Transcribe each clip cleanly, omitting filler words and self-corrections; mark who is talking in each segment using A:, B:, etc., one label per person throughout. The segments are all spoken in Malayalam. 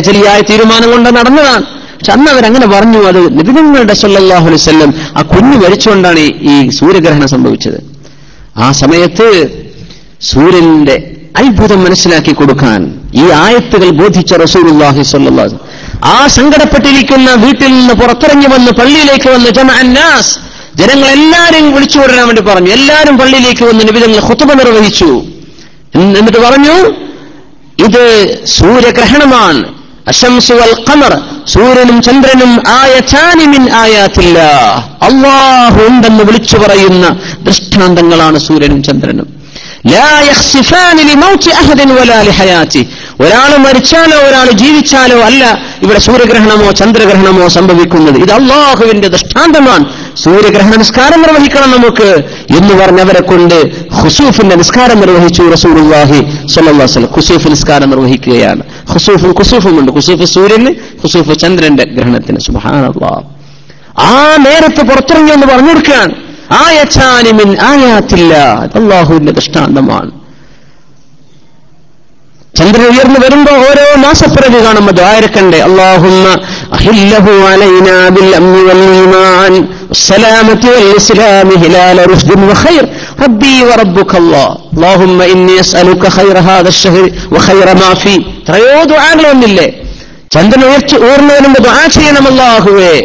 A: ജലിയായ തീരുമാനം കൊണ്ട് നടന്നതാണ്. പക്ഷെ അന്ന് അവരങ്ങനെ പറഞ്ഞു. അത് നബിയുടെ സല്ലല്ലാഹു അലൈഹി വസല്ലം ആ കുഞ്ഞ് മരിച്ചുകൊണ്ടാണ് ഈ സൂര്യഗ്രഹണം സംഭവിച്ചത്. ആ സമയത്ത് സൂര്യന്റെ അത്ഭുതം മനസ്സിലാക്കി കൊടുക്കാൻ ഈ ആയത്തുകൾ ബോധിച്ച റസൂലുള്ളാഹി സ്വല്ലല്ലാഹു അലൈഹി വസല്ലം ആ സങ്കടപ്പെട്ടിരിക്കുന്ന വീട്ടിൽ നിന്ന് പുറത്തിറങ്ങി വന്ന് പള്ളിയിലേക്ക് വന്ന് ജമഅന്നാസ്, ജനങ്ങളെല്ലാരെയും വിളിച്ചു കൊണ്ടുവരാൻ വേണ്ടി പറഞ്ഞു. എല്ലാവരും പള്ളിയിലേക്ക് വന്ന് നബി തങ്ങൾ ഖുതുബ നിർവഹിച്ചു. എന്നിട്ട് പറഞ്ഞു, ഇത് സൂര്യഗ്രഹണമാണ്. അശംസു വൽ ഖമർ, സൂര്യനും ചന്ദ്രനും ആയതാനി മിൻ ആയാത്തില്ലാഹ്, അല്ലാഹു ഉണ്ടെന്ന് വിളിച്ചു പറയുന്ന ദൃഷ്ടാന്തങ്ങളാണ് സൂര്യനും ചന്ദ്രനും. ലാ യഖ്സിഫാനി ലിമൗതി അഹദിൻ വലാ ലിഹയാതി, ഒരാൾ മരിച്ചാലോ ഒരാൾ ജീവിച്ചാലോ അല്ല ഇവിടെ സൂര്യഗ്രഹണമോ ചന്ദ്രഗ്രഹണമോ സംഭവിക്കുന്നത്. ഇത് അല്ലാഹുവിന്റെ ദൃഷ്ടാന്തമാണ്. സൂര്യഗ്രഹണ നിസ്കാരം നിർവഹിക്കണം നമുക്ക് എന്ന് പറഞ്ഞവരെ കൊണ്ട് ഖുസൂഫിന്റെ നിസ്കാരം നിർവഹിച്ചു റസൂലുള്ളാഹി സ്വല്ലല്ലാഹു അലൈഹി വസല്ലം. ഖുസൂഫ് നിസ്കാരം നിർവഹിക്കുകയാണ്. ഖുസൂഫുണ്ട്. ഖുസൂഫ് സൂര്യന്, ഖുസൂഫ് ചന്ദ്രന്റെ ഗ്രഹണത്തിന്. സുബ്ഹാനല്ലാഹ്. ആ നേരത്തെ പുറത്തിറങ്ങി എന്ന് പറഞ്ഞു കൊടുക്കുകയാണ്. ആയതാനി മിൻ ആയാത്തില്ലാഹ്, അല്ലാഹുവിന്റെ ദൃഷ്ടാന്തമാണ്. ചന്ദ്രൻ ഉയർന്നു വരുമ്പോ ഓരോ മാസപ്പിറവി കാണുമ്പോൾ ദുആയിരക്കണ്ടേ, അല്ലാഹുമ്മ അഹില്ലഹു അലൈനാ ബിൽ അംനി വൽ ഈമാൻ വസ്സലാമത്തി വൽ ഇസ്ലാമി ഹിലാല റുഷ്ദിൻ വഖൈർ റബ്ബി വറബ്ബുകല്ലാഹ് അല്ലാഹുമ്മ ഇന്നി അസ്അലുക ഖൈറ ഹാദ അശ്ശഹ്ർ വഖൈറ മാ ഫീ. എത്രയോ ദുആകൾ വന്നില്ലേ? ചന്ദ്രൻ ഉയർന്നു വരുമ്പോൾ ദുആ ചെയ്യണം, അല്ലാഹുവേ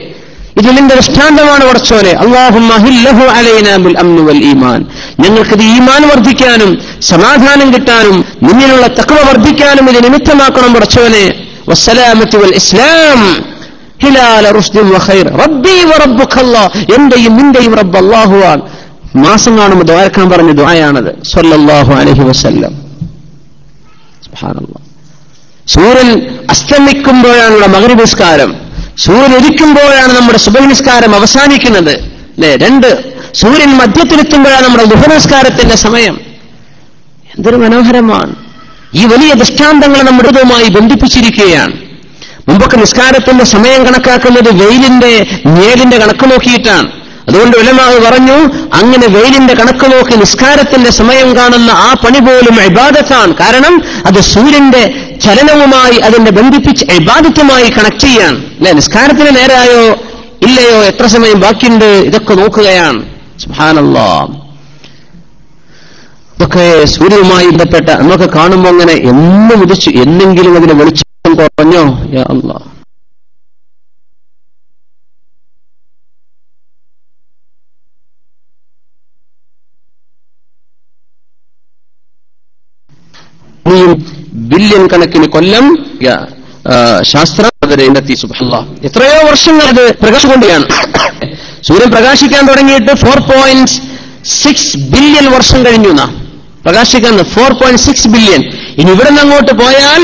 A: ഇത് നിന്റെ ദൃഷ്ടാന്തമാണ് പടച്ചോനെ. അല്ലാഹുമ്മ അഹില്ലഹു അലൈനാ ബിൽ അംനി വൽ ഈമാൻ, ഞങ്ങൾക്കിത് ഈമാൻ വർദ്ധിക്കാനും സമാധാനം കിട്ടാനും നിന്നിലുള്ള തഖ്വ വർദ്ധിക്കാനും ഇത് നിമിത്തമാക്കണം പടച്ചോനെ. വസ്സലാമത്തി വൽ ഇസ്ലാം ഹിലാല റുഷ്ദിൻ വഖൈർ റബ്ബി വറബ്ബുകല്ലാഹ്, എന്റെയും നിന്റെയും റബ്ബ് അല്ലാഹുവാണ്. മാസം കാണുമ്പോൾ ദുആക്കാൻ പറഞ്ഞ ദുആയാണത് സല്ലല്ലാഹു അലൈഹി വസല്ലം. സുബ്ഹാനല്ലാഹ്. സൂര്യൻ അസ്തമിക്കുമ്പോഴാണുള്ള മഗ്രിബ് നിസ്കാരം, സൂര്യൻ ഉദിക്കുമ്പോഴാണ് നമ്മുടെ സുബഹി നിസ്കാരം അവസാനിക്കുന്നത്. അല്ലേ? രണ്ട് സൂര്യൻ മധ്യത്തിലെത്തുമ്പോഴാണ് നമ്മുടെ ദുഹർ നിസ്കാരത്തിന്റെ സമയം. എന്തൊരു മനോഹരമാണ്! ഈ വലിയ ദൃഷ്ടാന്തങ്ങൾ നമ്മുടെ ഇതുമായി ബന്ധിപ്പിച്ചിരിക്കുകയാണ്. മുമ്പൊക്കെ നിസ്കാരത്തിന്റെ സമയം കണക്കാക്കുന്നത് വെയിലിന്റെ നിഴലിന്റെ കണക്ക് നോക്കിയിട്ടാണ്. അതുകൊണ്ട് ഉലമാ പറഞ്ഞു, അങ്ങനെ വെയിലിന്റെ കണക്ക് നോക്കി നിസ്കാരത്തിന്റെ സമയം കാണുന്ന ആ പണി പോലും ഇബാദത്താണ്. കാരണം അത് സൂര്യന്റെ ചലനവുമായി അതിന്റെ ബന്ധിപ്പിച്ച് ഇബാദത്തുമായി കണക്ട് ചെയ്യാൻ. അല്ലെ? നിസ്കാരത്തിന് നേരായോ ഇല്ലയോ, എത്ര സമയം ബാക്കിയുണ്ട്, ഇതൊക്കെ നോക്കുകയാണ്. സുബ്ഹാനല്ലാഹ്. ഇതൊക്കെ സൂര്യനുമായി ബന്ധപ്പെട്ട നമുക്ക് കാണുമ്പോൾ അങ്ങനെ എന്നും ഉദിച്ചു, എന്നെങ്കിലും അതിന് വെളിച്ചം കുറഞ്ഞോ? യാ അല്ലാഹ്. ബില്യൺ കണക്കിന് കൊല്ലം ശാസ്ത്രം വരെ എത്തി. സുബ്ഹാനല്ലാഹ്. എത്രയോ വർഷങ്ങൾ അത് പ്രകാശിക്കൊണ്ടിരിക്കുകയാണ്. സൂര്യൻ പ്രകാശിക്കാൻ തുടങ്ങിയിട്ട് 4.6 ബില്യൺ വർഷം കഴിഞ്ഞു എന്നാ പ്രകാശിക്കാൻ. 4.6 ബില്യൺ. ഇനി ഇവിടെ നിന്ന് അങ്ങോട്ട് പോയാൽ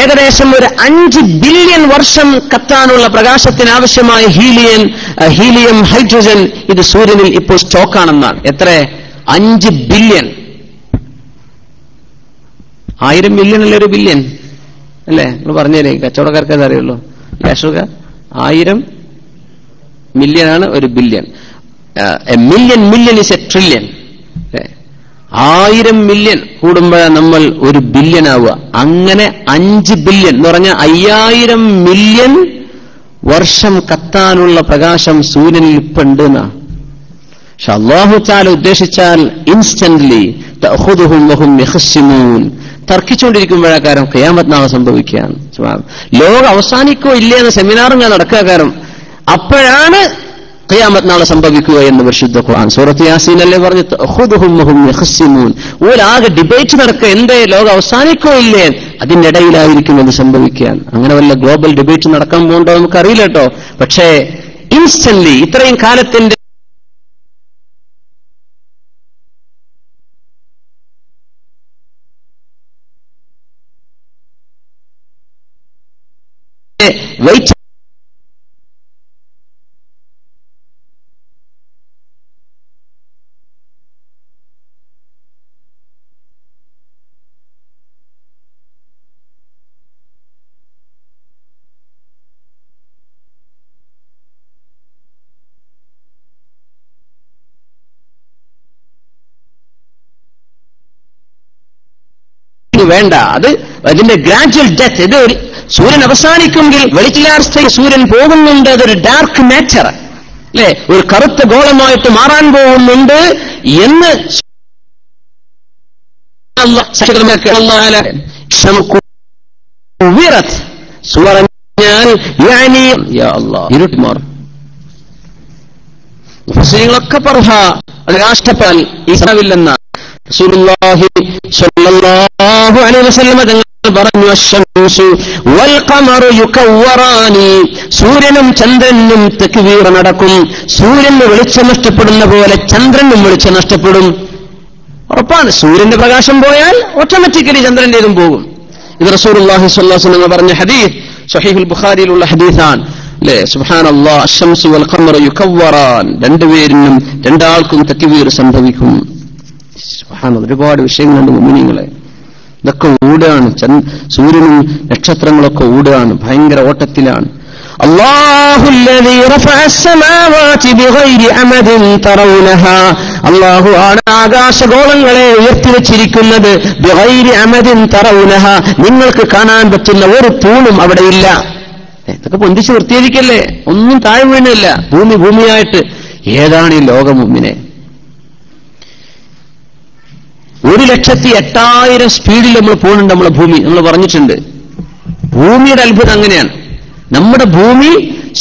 A: ഏകദേശം ഒരു 5 ബില്യൺ വർഷം കത്താനുള്ള പ്രകാശത്തിന് ആവശ്യമായ ഹീലിയം, ഹൈഡ്രജൻ ഇത് സൂര്യനിൽ ഇപ്പോൾ സ്റ്റോക്കാണെന്നാണ്. എത്ര? 5 ബില്യൺ. 1000 മില്യൺ അല്ലേ ഒരു ബില്യൺ? അല്ലേ? നിങ്ങൾ പറഞ്ഞേരേ, കച്ചവടക്കാർക്ക് അത് അറിയുള്ളൂ. ക്യാഷുക 1000 മില്യൺ ആണ് ഒരു billion. Million is A trillion. 1000 million കൂടുമ്പോഴാണ് നമ്മൾ ഒരു ബില്യൺ ആവുക. അങ്ങനെ 5 ബില്യൺ എന്ന് പറഞ്ഞാൽ 5000 മില്യൺ വർഷം കത്താനുള്ള പ്രകാശം സൂര്യനിൽ ഇപ്പുണ്ട് എന്നാ. പക്ഷെ അല്ലാഹു തആല ഉദ്ദേശിച്ചാൽ ഇൻസ്റ്റന്റ്ലി തഅഖുദുഹും വഹും യഖ്സിമൂൻ, തർക്കിച്ചുകൊണ്ടിരിക്കുമ്പോഴാ കാരണം ഖിയാമത്ത് നാളെ സംഭവിക്കുകയാണ്. ലോകം അവസാനിക്കോ ഇല്ലേ എന്ന സെമിനാറും ഞാൻ നടക്കുക കാരണം അപ്പോഴാണ് ഖിയാമത്ത് നാളെ സംഭവിക്കുക എന്ന് പരിശുദ്ധ ഖുർആൻ സൂറത്ത് യാസീൻ അല്ലേ പറഞ്ഞു, തഅഖുദുഹും വഹും യഖ്സിമൂൻ. ഓലാകെ ഡിബേറ്റ് നടക്കുക, എന്തേ ലോകം അവസാനിക്കോ ഇല്ലേ, അതിന്റെ ഇടയിലായിരിക്കും അത് സംഭവിക്കാൻ. അങ്ങനെ വല്ല ഗ്ലോബൽ ഡിബേറ്റ് നടക്കാൻ പോകുന്നുണ്ടോ നമുക്കറിയില്ല കേട്ടോ. പക്ഷേ ഇൻസ്റ്റന്റ്ലി ഇത്രയും കാലത്തിന്റെ വെയിറ്റ് വേണ്ട. അതിന്റെ ഗ്രാജുവൽ ഡെത്ത്. ഇത് സൂര്യൻ അവസാനിക്കുമെങ്കിൽ വെളിച്ചിലാവസ്ഥയിൽ സൂര്യൻ പോകുന്നുണ്ട്. അതൊരു ഡാർക്ക് മാറ്റർ അല്ലെ, ഒരു കറുത്ത ഗോളമായിട്ട് മാറാൻ പോകുന്നുണ്ട് എന്ന് ഇരുട്ടി മാറും. മുസ്ലിങ്ങളൊക്കെ പറഹ അത് രാഷ്ട്രപ്പാൽ ഈ സഭയില്ലെന്ന റസൂലുള്ളാഹി സ്വല്ലല്ലാഹു അലൈഹി വസല്ലം തങ്ങൾ പറഞ്ഞു, അശ്ശംസു വൽ ഖമറു യുകവ്വറാനി, സൂര്യനും ചന്ദ്രനും തക്വീർ നടക്കും. സൂര്യന് വെളിച്ചം നഷ്ടപ്പെടുന്ന പോലെ ചന്ദ്രനും വെളിച്ചം നഷ്ടപ്പെടും. ഉറപ്പാണ്. സൂര്യന്റെ പ്രകാശം പോയാൽ ഓട്ടോമാറ്റിക്കലി ചന്ദ്രന്റേതും പോകും. ഇത് റസൂലുള്ളാഹി സ്വല്ലല്ലാഹു അലൈഹി വസല്ലം പറഞ്ഞ ഹദീസ് സ്വഹീഹുൽ ബുഖാരിയിലുള്ള ഹദീസാണ്. അല്ലേ, സുബ്ഹാനല്ലാഹ്, അശ്ശംസു വൽ ഖമറു യുകവ്വറാൻ, രണ്ടാൾക്കും തക്വീർ സംഭവിക്കും. സുബ്ഹാനല്ലാഹ്, ഒരുപാട് വിഷയങ്ങളുണ്ട് മുഅ്മിനീങ്ങളെ. ഇതൊക്കെ ഓടുകയാണ്. സൂര്യനും നക്ഷത്രങ്ങളൊക്കെ ഓടുകയാണ്, ഭയങ്കര ഓട്ടത്തിലാണ്. അല്ലാഹു ആണ് ആകാശഗോളങ്ങളെ ഉയർത്തിവെച്ചിരിക്കുന്നത്. ബിഗൈരി അമദിൻ തറൗനഹ, നിങ്ങൾക്ക് കാണാൻ പറ്റുന്ന ഒരു തൂണും അവിടെയില്ല. ഇതൊക്കെ പൊന്തിച്ച് വൃത്തിയായിരിക്കല്ലേ, ഒന്നും താഴെ വീണില്ല. ഭൂമിയായിട്ട്. ഏതാണ് ഈ ലോകം മുമ്പിനെ? 1,08,000 സ്പീഡിൽ നമ്മൾ പോകുന്നുണ്ട്. നമ്മളെ ഭൂമി, നമ്മൾ പറഞ്ഞിട്ടുണ്ട്. ഭൂമിയുടെ അത്ഭുതം അങ്ങനെയാണ്. നമ്മുടെ ഭൂമി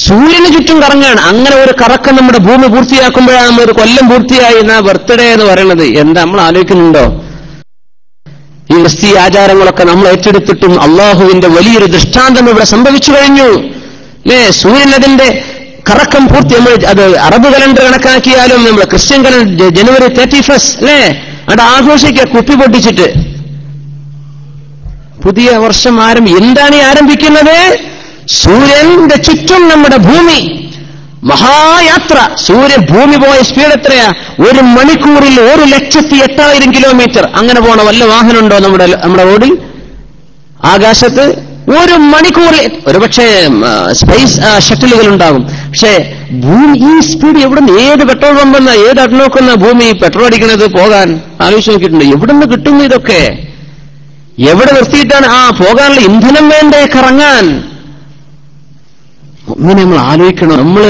A: സൂര്യന് ചുറ്റും കറങ്ങാണ്. അങ്ങനെ ഒരു കറക്കം നമ്മുടെ ഭൂമി പൂർത്തിയാക്കുമ്പോഴാണ് നമ്മൾ ഒരു കൊല്ലം പൂർത്തിയായി എന്നാ ബർത്ത്ഡേ എന്ന് പറയുന്നത്. എന്താ നമ്മൾ ആലോചിക്കുന്നുണ്ടോ? ഈ ക്രിസ്തീയ ആചാരങ്ങളൊക്കെ നമ്മൾ ഏറ്റെടുത്തിട്ടും അള്ളാഹുവിന്റെ വലിയൊരു ദൃഷ്ടാന്തം ഇവിടെ സംഭവിച്ചു കഴിഞ്ഞു. അല്ലേ, സൂര്യൻ അതിന്റെ കറക്കം പൂർത്തി. നമ്മൾ അത് അറബ് കലണ്ടർ കണക്കാക്കിയാലും നമ്മൾ ക്രിസ്ത്യൻ കലണ്ടർ ജനുവരി 31 അല്ലേ, അവിടെ ആഘോഷിക്കുക കുപ്പി പൊട്ടിച്ചിട്ട്. പുതിയ വർഷം എന്താണ് ഈ ആരംഭിക്കുന്നത്? സൂര്യന്റെ ചുറ്റും നമ്മുടെ ഭൂമി മഹായാത്ര. ഭൂമി പോയ സ്പീഡ് എത്രയാ? 1 മണിക്കൂറിൽ 1,08,000 കിലോമീറ്റർ. അങ്ങനെ പോണ വല്ല വാഹനമുണ്ടോ നമ്മുടെ റോഡിൽ? ആകാശത്ത് 1 മണിക്കൂറിൽ ഒരുപക്ഷെ സ്പേസ് ഷട്ടിലുകൾ ഉണ്ടാകും. പക്ഷേ ഭൂമി ഈ സ്പീഡ് എവിടുന്ന്? ഏത് പെട്രോൾ പമ്പെന്ന, ഏത് അടിനോക്കുന്ന ഭൂമി പെട്രോൾ അടിക്കുന്നത് പോകാൻ? ആലോചിച്ച് നോക്കിയിട്ടുണ്ട്. എവിടുന്ന് കിട്ടുന്നു ഇതൊക്കെ? എവിടെ നിർത്തിയിട്ടാണ്? പോകാനുള്ള ഇന്ധനം വേണ്ടേ കറങ്ങാൻ? ഇങ്ങനെ നമ്മൾ ആലോചിക്കണം. നമ്മൾ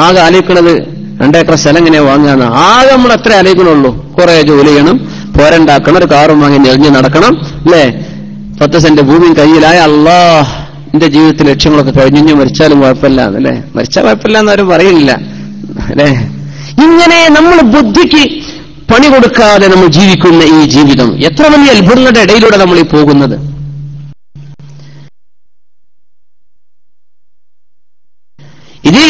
A: ആകെ ആലോചിക്കണത് 2 ഏക്കർ സ്ഥലം എങ്ങനെയാ വാങ്ങാന്ന്. ആകെ നമ്മൾ എത്ര ആലോചിക്കണുള്ളൂ? കുറെ ജോലി ചെയ്യണം, പോരണ്ടാക്കണം, ഒരു കാറും വാങ്ങി ഞെളിഞ്ഞ് നടക്കണം, അല്ലേ? 10 സെന്റ് ഭൂമിയും കയ്യിലായ അല്ലാഹ്, എന്റെ ജീവിതത്തിൽ ലക്ഷ്യങ്ങളൊക്കെ കഴിഞ്ഞു, മരിച്ചാലും കുഴപ്പമില്ല എന്നല്ലേ. മരിച്ചാൽ കുഴപ്പമില്ല എന്നാരും പറയില്ല അല്ലേ. ഇങ്ങനെ നമ്മൾ ബുദ്ധിക്ക് പണി കൊടുക്കാതെ നമ്മൾ ജീവിക്കുന്ന ഈ ജീവിതം, എത്ര വലിയ അത്ഭുതങ്ങളുടെ ഇടയിലൂടെ നമ്മൾ ഈ പോകുന്നത്. ഇതിൽ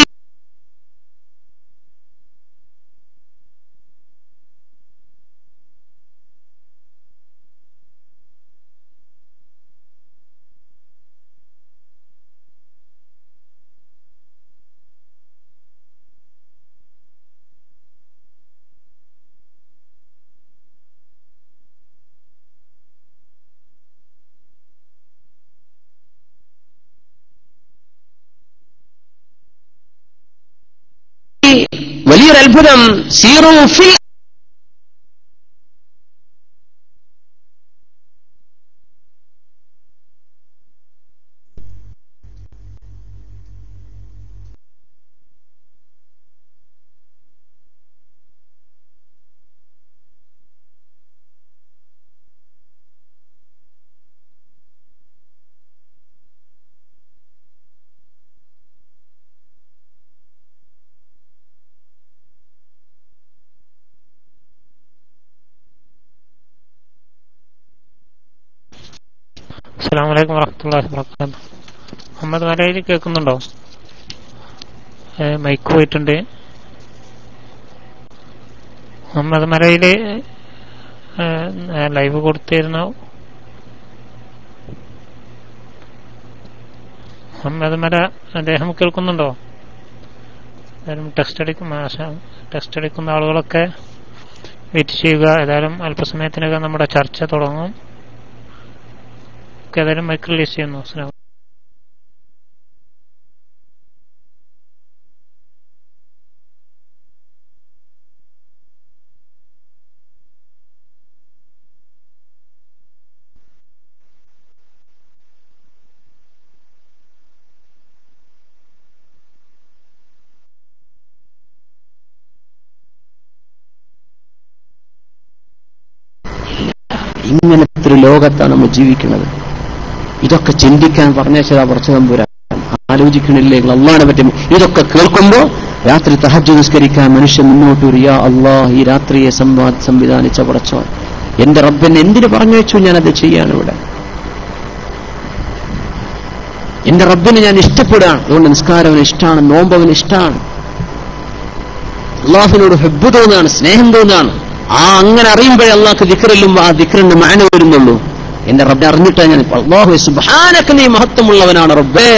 A: വലിയൊരു അത്ഭുതം. സീറു ഫിൽ
B: അസ്സലാമു അലൈക്കും വറഹ്മത്തുള്ളാഹി വബറകാതുഹു. മുഹമ്മദ് മലയിൽ കേൾക്കുന്നുണ്ടോ? മൈക്ക് പോയിട്ടുണ്ട്. മുഹമ്മദ് മലയിൽ ലൈവ് കൊടുത്തിരുന്നു. മുഹമ്മദ് മല അദ്ദേഹം കേൾക്കുന്നുണ്ടോ? ടെക്സ്റ്റ് അടിക്കുന്ന ആളുകളൊക്കെ വെയിറ്റ് ചെയ്യുക. ഏതായാലും അല്പസമയത്തിനകം നമ്മുടെ ചർച്ച തുടങ്ങും. ഏതായാലും മൈക്ക് റിലീസ് ചെയ്യുന്നു. അസ്സലാമു
A: ഇങ്ങനത്തെ ഒരു ലോകത്താണ് നമ്മൾ ജീവിക്കുന്നത്. ഇതൊക്കെ ചിന്തിക്കാൻ പറഞ്ഞാൽ കുറച്ച് തമ്പുരാൻ ആലോചിക്കണില്ലേ അള്ളാഹിനെ പറ്റി? ഇതൊക്കെ കേൾക്കുമ്പോ രാത്രി തഹജ്ജുദ് നിസ്കരിക്കാൻ മനുഷ്യൻ മുന്നോട്ട് വരും. യാ അല്ലാഹ്, ഈ രാത്രിയെ സംവിധാനിച്ച പടച്ചോൻ എന്റെ റബ്ബെന്നെ എന്തിനു പറഞ്ഞു വെച്ചു? ഞാനത് ചെയ്യാണ് ഇവിടെ. എന്റെ റബ്ബിനെ ഞാൻ ഇഷ്ടപ്പെടുകയാണ്. അതുകൊണ്ട് നിസ്കാരം അവന് ഇഷ്ടമാണ്, നോമ്പ് അവന് ഇഷ്ടമാണ്, അള്ളാഹുവിനോട് ഹബ്ബ് തോന്നുകയാണ്, സ്നേഹം തോന്നുകയാണ്. അങ്ങനെ അറിയുമ്പോഴേ അള്ളാഹ്ക്ക് ദിക്റിലും ആ ദിക്റിന്റെ മാന വരുന്നുള്ളൂ. എന്റെ റബ്ബെ അറിഞ്ഞിട്ടാണ് ഞാൻ അല്ലാഹു സുബ്ഹാനക, നീ മഹത്വമുള്ളവനാണ് റബ്ബേ.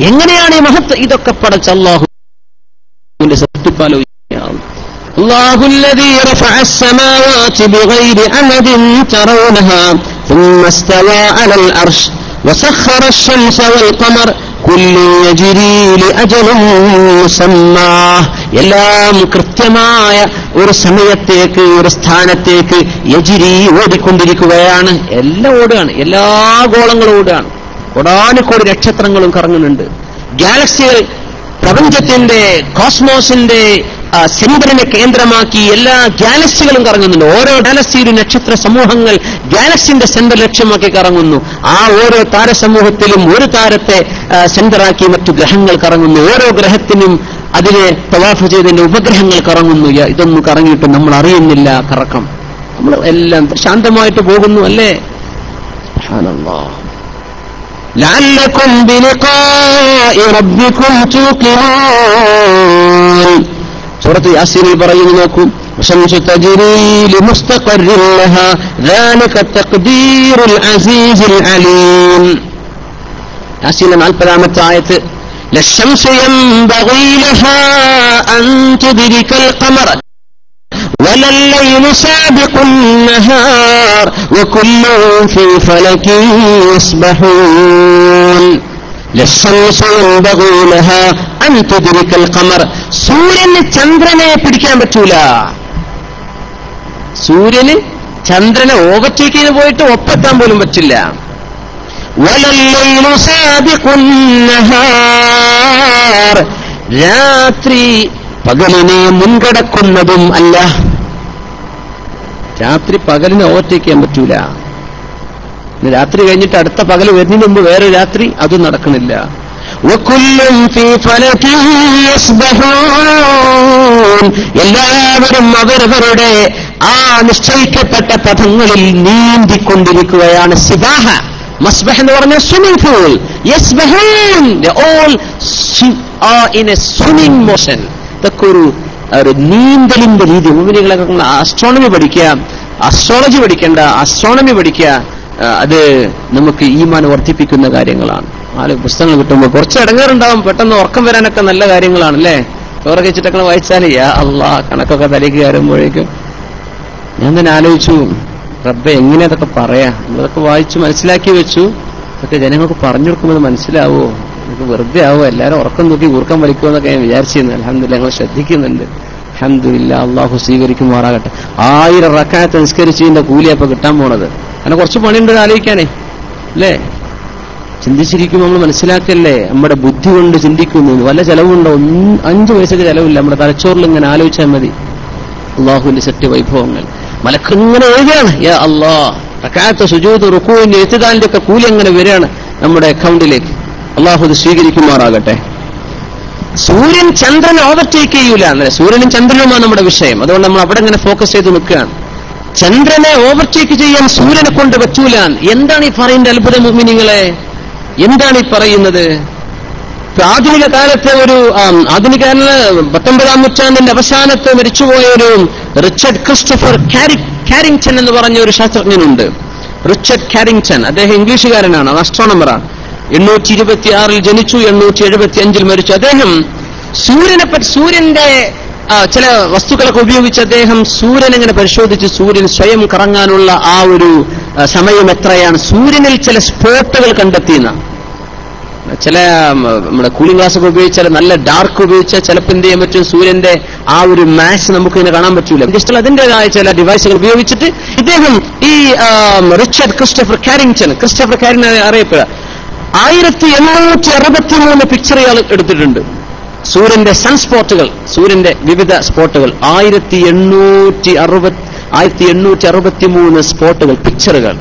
A: എങ്ങനെയാണ് ഈ മഹത്വം? ഇതൊക്കെ പടച്ച അല്ലാഹുവിന്റെ സൃഷ്ടിപ്പാലോചിക്കുകയാണ്. അല്ലാഹുല്ലദീ റഫഅസ് സമാവാതി ബിഗൈരി അമദിൻ തറൗനഹാ ثم استوى على العرش وسخر الشمس والقمر كل يجري لأجل مسمى. എല്ലാം കൃത്യമായ ഒരു സമയത്തേക്ക്, ഒരു സ്ഥാനത്തേക്ക് യജിരി ഓടിക്കൊണ്ടിരിക്കുകയാണ്. എല്ലാം ഓടുകയാണ്, എല്ലാ ഗോളങ്ങളും ഓടുകയാണ്. കോടാനുകോടി നക്ഷത്രങ്ങളും കറങ്ങുന്നുണ്ട്. ഗാലക്സികൾ പ്രപഞ്ചത്തിന്റെ, കോസ്മോസിന്റെ സെന്ററിനെ കേന്ദ്രമാക്കി എല്ലാ ഗാലക്സികളും കറങ്ങുന്നുണ്ട്. ഓരോ ഗാലക്സിയിലും നക്ഷത്ര സമൂഹങ്ങൾ ഗാലക്സിന്റെ സെന്റർ ലക്ഷ്യമാക്കി കറങ്ങുന്നു. ആ ഓരോ താരസമൂഹത്തിലും ഒരു താരത്തെ സെന്ററാക്കി മറ്റു ഗ്രഹങ്ങൾ കറങ്ങുന്നു. ഓരോ ഗ്രഹത്തിനും അതിനെ തവാഫ് ചെയ്തതിന്റെ ഉപഗ്രഹങ്ങൾ കറങ്ങുന്നു. ഇതൊന്നും കറങ്ങിയിട്ട് നമ്മൾ അറിയുന്നില്ല കറക്കം. നമ്മൾ എല്ലാം ശാന്തമായിട്ട് പോകുന്നു അല്ലേ? സുബ്ഹാനല്ലാഹ്. ലഅല്ലകും ബിലിഖാഇ റബ്ബികും തുഖിനൂൻ. സൂറത്ത് യാസീനിൽ പറയുന്നു, നോക്കൂ, വശംസു തജ്രീ ലിമുസ്തഖറിൻ ലഹാ ദാലിക തഖ്ദീറുൽ അസീസിൽ അലീം. യാസീനിലെ 40-ാമത്തെ ആയത്ത്, ലശംസു യൻബഗീ ലഹാ അൻ തുദ്രികൽ ഖമറ വലല്ലൈലു സാബിഖുൻ നഹാർ വകുല്ലുൻ ഫീ ഫലകിൻ യസ്ബഹൂൻ. സൂര്യന് ചന്ദ്രനെ പിടിക്കാൻ പറ്റൂല. സൂര്യന് ചന്ദ്രനെ ഓവർടേക്ക് ചെയ്ത് പോയിട്ട് ഒപ്പെത്താൻ പോലും പറ്റില്ല. രാത്രി പകലിനെ മുൻകടക്കുന്നതും അല്ല. രാത്രി പകലിനെ ഓവർടേക്ക് ചെയ്യാൻ പറ്റൂല. രാത്രി കഴിഞ്ഞിട്ട് അടുത്ത പകൽ വരുന്നതിന് മുമ്പ് വേറെ രാത്രി, അതും നടക്കണില്ല. എല്ലാവരും അവരവരുടെ ആ നിശ്ചയിക്കപ്പെട്ട പഥങ്ങളിൽ നീന്തിക്കൊണ്ടിരിക്കുകയാണ്. സിബാഹ, മസ്ബഹ് എന്ന് പറഞ്ഞ സ്വിമ്മിംഗ് പൂൾ. യസ്ബഹൂൻ, they all are in a swimming motion. ഇതൊക്കെ ഒരു നീന്തലിന്റെ രീതി. മുഅ്മിനീങ്ങളൊക്കെ ആസ്ട്രോണമി പഠിക്കുക, അസ്ട്രോളജി പഠിക്കേണ്ട, ആസ്ട്രോണമി പഠിക്കുക. അത് നമുക്ക് ഈമാൻ വർദ്ധിപ്പിക്കുന്ന കാര്യങ്ങളാണ്. പുസ്തകങ്ങൾ കിട്ടുമ്പോൾ കുറച്ച് ഇടങ്ങേറുണ്ടാവും, പെട്ടെന്ന് ഉറക്കം വരാനൊക്കെ നല്ല കാര്യങ്ങളാണ് അല്ലേ? ചോറൊക്കെ വെച്ചിട്ടൊക്കെ വായിച്ചാൽ യാ അല്ലാഹ് കണക്കൊക്കെ തലേക്ക് കയറുമ്പോഴേക്കും ഞാൻ തന്നെ ആലോചിച്ചു, റബ്ബേ എങ്ങനെ അതൊക്കെ പറയാ? നമ്മളതൊക്കെ വായിച്ചു മനസ്സിലാക്കി വെച്ചു. അതൊക്കെ ജനങ്ങൾക്ക് പറഞ്ഞു കൊടുക്കുമ്പോൾ മനസ്സിലാവോ? നമുക്ക് വെറുതെ ആവോ? എല്ലാവരും ഉറക്കം നോക്കി ഊർക്കം വലിക്കുമെന്നൊക്കെ ഞാൻ വിചാരിച്ചിരുന്നു. അൽഹംദുലില്ലാഹ് ഞങ്ങൾ ശ്രദ്ധിക്കുന്നുണ്ട്. അൽഹംദുലില്ലാഹ്, അള്ളാഹു സ്വീകരിക്കുമാറാകട്ടെ. 1000 റക്അത്ത് നിസ്കരിച്ചതിന്റെ കൂലി അപ്പൊ കിട്ടാൻ പോണത്. അങ്ങനെ കുറച്ച് പണിയുണ്ട് ആലോചിക്കാനേ അല്ലേ? ചിന്തിച്ചിരിക്കുമ്പോൾ നമ്മൾ മനസ്സിലാക്കല്ലേ, നമ്മുടെ ബുദ്ധി കൊണ്ട് ചിന്തിക്കുന്നു. വല്ല ചെലവുണ്ടോ? 5 പൈസക്ക് ചെലവില്ല. നമ്മുടെ തലച്ചോറിൽ ഇങ്ങനെ ആലോചിച്ചാൽ മതി അള്ളാഹുവിന്റെ സത്യ വൈഭവങ്ങൾ. മലക്കിങ്ങനെ എഴുതുകയാണ്, യാ അല്ലാഹ്, റക്അത്ത്, സുജൂദ്, റുകൂഇന്റെ, ഇഅ്തിദാലിന്റെ ഒക്കെ കൂലി അങ്ങനെ വരികയാണ് നമ്മുടെ അക്കൗണ്ടിലേക്ക്. അള്ളാഹു ഇത് സ്വീകരിക്കുമാറാകട്ടെ. സൂര്യൻ ചന്ദ്രനെ ഓവർടേക്ക് ചെയ്യൂല. സൂര്യനും ചന്ദ്രനുമാണ് നമ്മുടെ വിഷയം. അതുകൊണ്ട് നമ്മൾ അവിടെ ഇങ്ങനെ ഫോക്കസ് ചെയ്ത് നിൽക്കുകയാണ്. ചന്ദ്രനെ ഓവർടേക്ക് ചെയ്യാൻ സൂര്യനെ കൊണ്ട് പറ്റൂല. എന്താണ് ഈ പറയുന്ന അത്ഭുത മുഅ്മിനീങ്ങളെ? എന്താണ് ഈ പറയുന്നത്? ആധുനിക കാലത്തെ ഒരു ആധുനിക 19-ാം നൂറ്റാണ്ടിന്റെ അവസാനത്ത് മരിച്ചുപോയ ഒരു റിച്ചർഡ് ക്രിസ്റ്റഫർ കാരിങ്ടൺ എന്ന് പറഞ്ഞ ഒരു ശാസ്ത്രജ്ഞനുണ്ട്. റിച്ചർഡ് കാരിങ്ടൺ, അദ്ദേഹം ഇംഗ്ലീഷുകാരനാണ്, ആസ്ട്രോണമറാണ്. 826 ജനിച്ചു, 875 മരിച്ചു. അദ്ദേഹം സൂര്യന്റെ ചില വസ്തുക്കളൊക്കെ ഉപയോഗിച്ച് അദ്ദേഹം സൂര്യനെങ്ങനെ പരിശോധിച്ച് സൂര്യൻ സ്വയം കറങ്ങാനുള്ള ആ ഒരു സമയം എത്രയാണ്, സൂര്യനിൽ ചില സ്പോട്ടുകൾ കണ്ടെത്തിയെന്ന ചില നമ്മുടെ കൂളിംഗ് ഗ്ലാസ് ഒക്കെ ഉപയോഗിച്ചാൽ, നല്ല ഡാർക്ക് ഉപയോഗിച്ചാൽ ചിലപ്പോൾ എന്ത് ചെയ്യാൻ പറ്റും, സൂര്യന്റെ ആ ഒരു മാച്ച് നമുക്ക് ഇങ്ങനെ കാണാൻ പറ്റൂല. ജസ്റ്റ് അതിന്റേതായ ചില ഡിവൈസുകൾ ഉപയോഗിച്ചിട്ട് ഇദ്ദേഹം ഈ റിച്ചർഡ് ക്രിസ്റ്റഫർ കാരിങ്ടൺ അറിയപ്പെടുക 1863 പിക്ചറുകൾ എടുത്തിട്ടുണ്ട്. സൂര്യന്റെ സൺസ്പോട്ടുകൾ, സൂര്യന്റെ വിവിധ സ്പോട്ടുകൾ 1863 1863 സ്പോട്ടുകൾ, പിക്ചറുകൾ.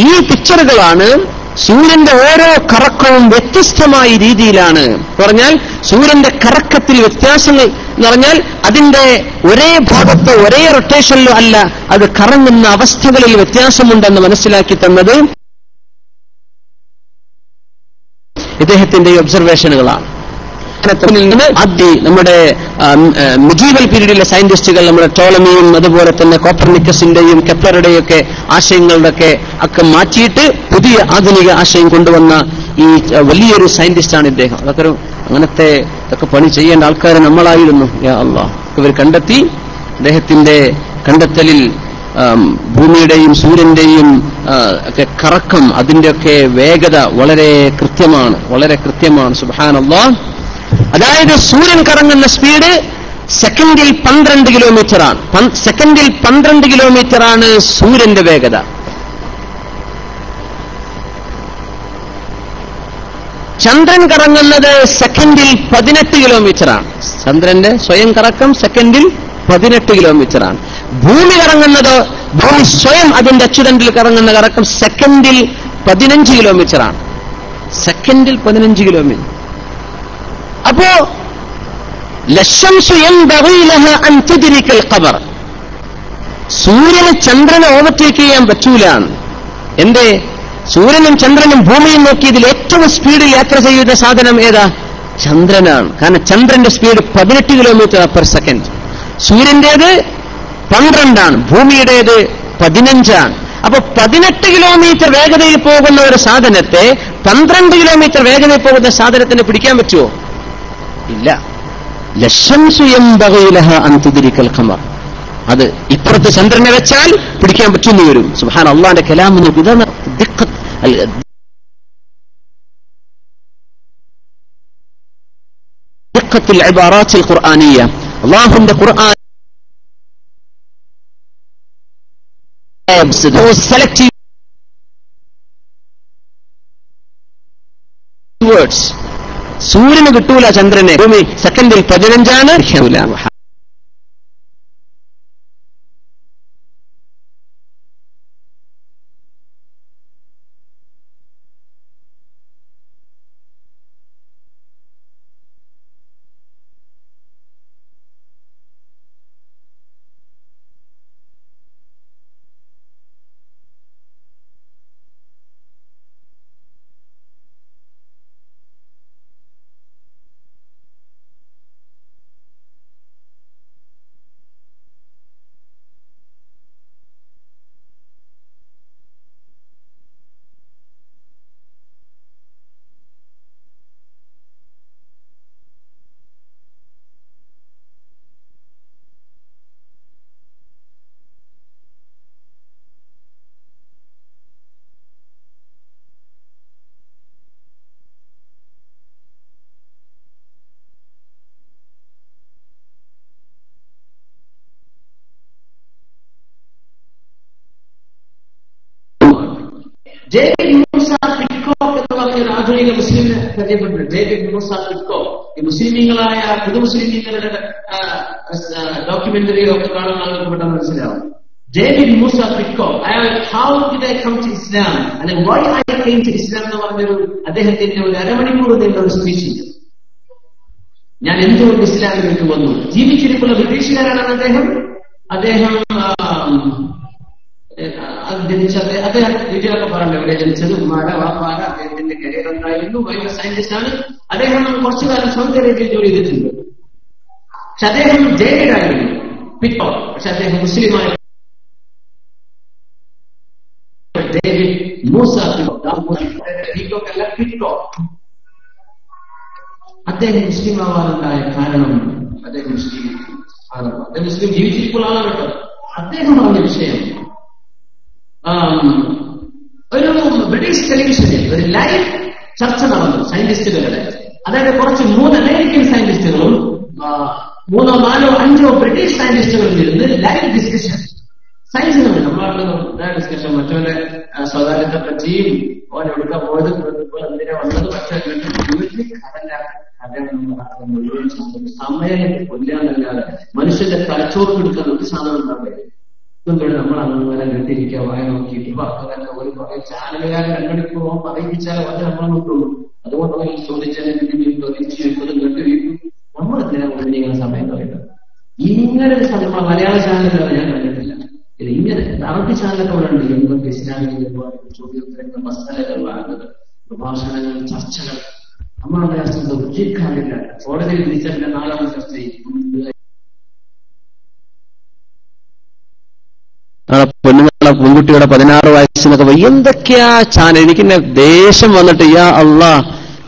A: ഈ പിക്ചറുകളാണ് സൂര്യന്റെ ഓരോ കറക്കവും വ്യത്യസ്തമായ രീതിയിലാണ്. പറഞ്ഞാൽ സൂര്യന്റെ കറക്കത്തിൽ വ്യത്യാസങ്ങൾ എന്ന് പറഞ്ഞാൽ അതിന്റെ ഒരേ ഭാഗത്തോ ഒരേ റൊട്ടേഷനിലോ അല്ല, അത് കറങ്ങുന്ന അവസ്ഥകളിൽ വ്യത്യാസമുണ്ടെന്ന് മനസ്സിലാക്കി തന്നത് ഇദ്ദേഹത്തിന്റെ ഒബ്സർവേഷനുകളാണ്. നമ്മുടെ മിഡീവൽ പീരീഡിലെ സയന്റിസ്റ്റുകൾ, നമ്മുടെ ടോളമിയും അതുപോലെ തന്നെ കോപ്പർനിക്കസിന്റെയും കെപ്ലറുടെയും ഒക്കെ ആശയങ്ങളുടെ ഒക്കെ മാറ്റിയിട്ട് പുതിയ ആധുനിക ആശയം കൊണ്ടുവന്ന ഈ വലിയൊരു സയന്റിസ്റ്റാണ് ഇദ്ദേഹം. അങ്ങനത്തെ ഒക്കെ പണി ചെയ്യേണ്ട ആൾക്കാർ നമ്മളായിരുന്നു. യാ അല്ലാഹ്, ഇവർ കണ്ടെത്തി. അദ്ദേഹത്തിന്റെ കണ്ടെത്തലിൽ ഭൂമിയുടെയും സൂര്യന്റെയും ഒക്കെ കറക്കം, അതിന്റെയൊക്കെ വേഗത വളരെ കൃത്യമാണ്. സുബ്ഹാനല്ലാഹ്. അതായത് സൂര്യൻ കറങ്ങുന്ന സ്പീഡ് സെക്കൻഡിൽ 12 കിലോമീറ്ററാണ്. സെക്കൻഡിൽ 12 കിലോമീറ്ററാണ് സൂര്യന്റെ വേഗത. ചന്ദ്രൻ കറങ്ങുന്നത് സെക്കൻഡിൽ 18 കിലോമീറ്ററാണ്. ചന്ദ്രന്റെ സ്വയം കറക്കം സെക്കൻഡിൽ 18 കിലോമീറ്ററാണ്. ഭൂമി കറങ്ങുന്നത്, ഭൂമി സ്വയം അതിന്റെ അച്ചുതണ്ടിൽ കറങ്ങുന്ന കറക്കം സെക്കൻഡിൽ 15 കിലോമീറ്ററാണ്. സെക്കൻഡിൽ 15 കിലോമീറ്റർ. അപ്പോ ലശംസു യൻബഗി ലഹാ അൻ തുദ്രികൽ ഖമർ, സൂര്യന് ചന്ദ്രനെ ഓവർടേക്ക് ചെയ്യാൻ പറ്റൂല. എന്തേ? സൂര്യനും ചന്ദ്രനും ഭൂമിയും നോക്കി ഇതിൽ ഏറ്റവും സ്പീഡിൽ യാത്ര ചെയ്യുന്ന സാധനം ഏതാ? ചന്ദ്രനാണ്. കാരണം ചന്ദ്രന്റെ സ്പീഡ് 18 കിലോമീറ്റർ പെർ സെക്കൻഡ്. സൂര്യന്റേത് 12 ആണ്, ഭൂമിയുടേത് 15 ആണ്. അപ്പൊ 18 കിലോമീറ്റർ വേഗതയിൽ പോകുന്ന ഒരു സാധനത്തെ 12 കിലോമീറ്റർ വേഗതയിൽ പോകുന്ന സാധനത്തിന് പിടിക്കാൻ പറ്റുമോ? ഇല്ല. ലശംസു യൻബഗി ലഹാ അൻ തുദ്രികൽ ഖമർ, അത് ഇപ്പുറത്ത് ചന്ദ്രനെ വെച്ചാൽ പിടിക്കാൻ പറ്റുന്നു വരും. സുബ്ഹാന അല്ലാഹുവിന്റെ കലാം നോക്കൂ. ഇതാണ് ദിഖത്തുൽ ഇബാറാത്തുൽ ഖുർആനിയ. അല്ലാഹുവിന്റെ ഖുർആൻ സെലക്റ്റീവ് വേർഡ്സ്. സൂര്യന് കിട്ടൂല ചന്ദ്രനെ. ഭൂമി സെക്കൻഡിൽ 15 ആണ്. ഡേവിഡ് മൂസ പിറ്റ്കോക്ക് എന്ന് പറഞ്ഞൊരു ആധുനിക മുസ്ലിമിനെ പരിചയപ്പെട്ടിട്ടുണ്ട്. ഡേവിഡ് മൂസ പിറ്റ്കോക്ക് ഈ മുസ്ലിമീങ്ങളായ പുതുമുസ്ലിമീങ്ങളുടെ ഡോക്യുമെന്ററിയോ ഒക്കെ കാണുന്ന ആളുകൾക്ക് പെട്ടെന്ന് മനസ്സിലാവും. ഡേവിഡ് മൂസ പിറ്റ്കോക്ക്, അയാൾ how did I come to Islam അല്ലെങ്കിൽ why I came to Islam എന്ന് പറഞ്ഞൊരു അദ്ദേഹത്തിന്റെ ഒരു അരമണിക്കൂർ നീണ്ട ഒരു സ്പീച്ച്. ഞാൻ എന്തുകൊണ്ട് ഇസ്ലാമിലേക്ക് വന്നു. ജീവിച്ചിരിക്കുന്ന ബ്രിട്ടീഷുകാരാണ് അദ്ദേഹം അദ്ദേഹം വീട്ടിലൊക്കെ പറഞ്ഞു എവിടെ ജനിച്ചത്, ഉമ്മാടെ വാപ്പാടെ, അദ്ദേഹത്തിന്റെ കരിയർ ഉണ്ടായിരുന്നു, ഭയങ്കര സയന്റിസ്റ്റ് ആണ്. അദ്ദേഹം കുറച്ചു കാലം സൗദി അറേബ്യയിൽ ജോലി ചെയ്തിട്ടുണ്ട്. പക്ഷെ അദ്ദേഹം ഡേവിഡ് ആയിരുന്നു പിറ്റ്കോക്ക്. പക്ഷെ അദ്ദേഹം മുസ്ലിമായ ഡേവിഡ് മൂസ പിറ്റ്കോക്ക് അല്ല, പിറ്റ്കോക്ക്. അദ്ദേഹം മുസ്ലിം ആവാനുണ്ടായ കാരണം അദ്ദേഹം മുസ്ലിം ജീവിച്ചിരിക്കുന്ന ആളാണ് കേട്ടോ. അദ്ദേഹം പറഞ്ഞ വിഷയം ഒരു ബ്രിട്ടീഷ് ടെലിവിഷനിൽ ഒരു ലൈവ് ചർച്ച നടന്നു സയന്റിസ്റ്റുകളുടെ. അതായത് കുറച്ച് 3 അമേരിക്കൻ സയന്റിസ്റ്റുകളും 3, 4, 5 ബ്രിട്ടീഷ് സയന്റിസ്റ്റുകളും ഇരുന്ന് ലൈവ് ഡിസ്കഷൻ. സയൻസിന് വേണ്ടി നമ്മളാണ് ഡിസ്കഷൻ. മറ്റവരെ സ്വകാര്യത്തെ പറ്റിയും ഓൻ എടുക്കാൻ പോയത് എന്തിനാ വന്നത്, പക്ഷേ സമയം കൊല്ലാന്നല്ലാതെ മനുഷ്യന്റെ തലച്ചോറ് എടുക്കാൻ ഒരു സാധനം ഉണ്ടാവില്ല. നമ്മൾ അങ്ങനെ കണ്ടിരിക്കുക വായ നോക്കിയിട്ട് തന്നെ ഒരു പറയും ചാനലുകാരെ രണ്ടടിക്ക് പോകാൻ പറയിപ്പിച്ചാൽ അത് നമ്മളെ കിട്ടുള്ളൂ. അതുകൊണ്ട് ചോദിച്ചാൽ കണ്ടിരിക്കും. നമ്മൾ എന്തിനാ കുഞ്ഞിങ്ങനെ സമയം പറയുന്നത്? ഇങ്ങനെ ഒരു സമയം മലയാള ചാനലുകൾ ഞാൻ കണ്ടിട്ടില്ല. ഇത് ഇങ്ങനെ അറബി ചാനലുകളുണ്ട്. എന്തൊക്കെ ഇസ്ലാമിക ചോദ്യോത്തരങ്ങൾ, മസാലകൾ, പ്രഭാഷണങ്ങൾ, ചർച്ചകൾ. നമ്മളെ രാഷ്ട്രത്തെ ഉച്ചയിക്കാറില്ല. കോടതിയിൽ വിളിച്ചല്ല നാലാമത് ചർച്ച ചെയ്യും.
C: പെണ്ണുങ്ങളെ പെൺകുട്ടിയുടെ 16 വയസ്സിനൊക്കെ എന്തൊക്കെയാ ചാനൽ. എനിക്ക് ദേഷ്യം വന്നിട്ട് യാ അള്ളാ,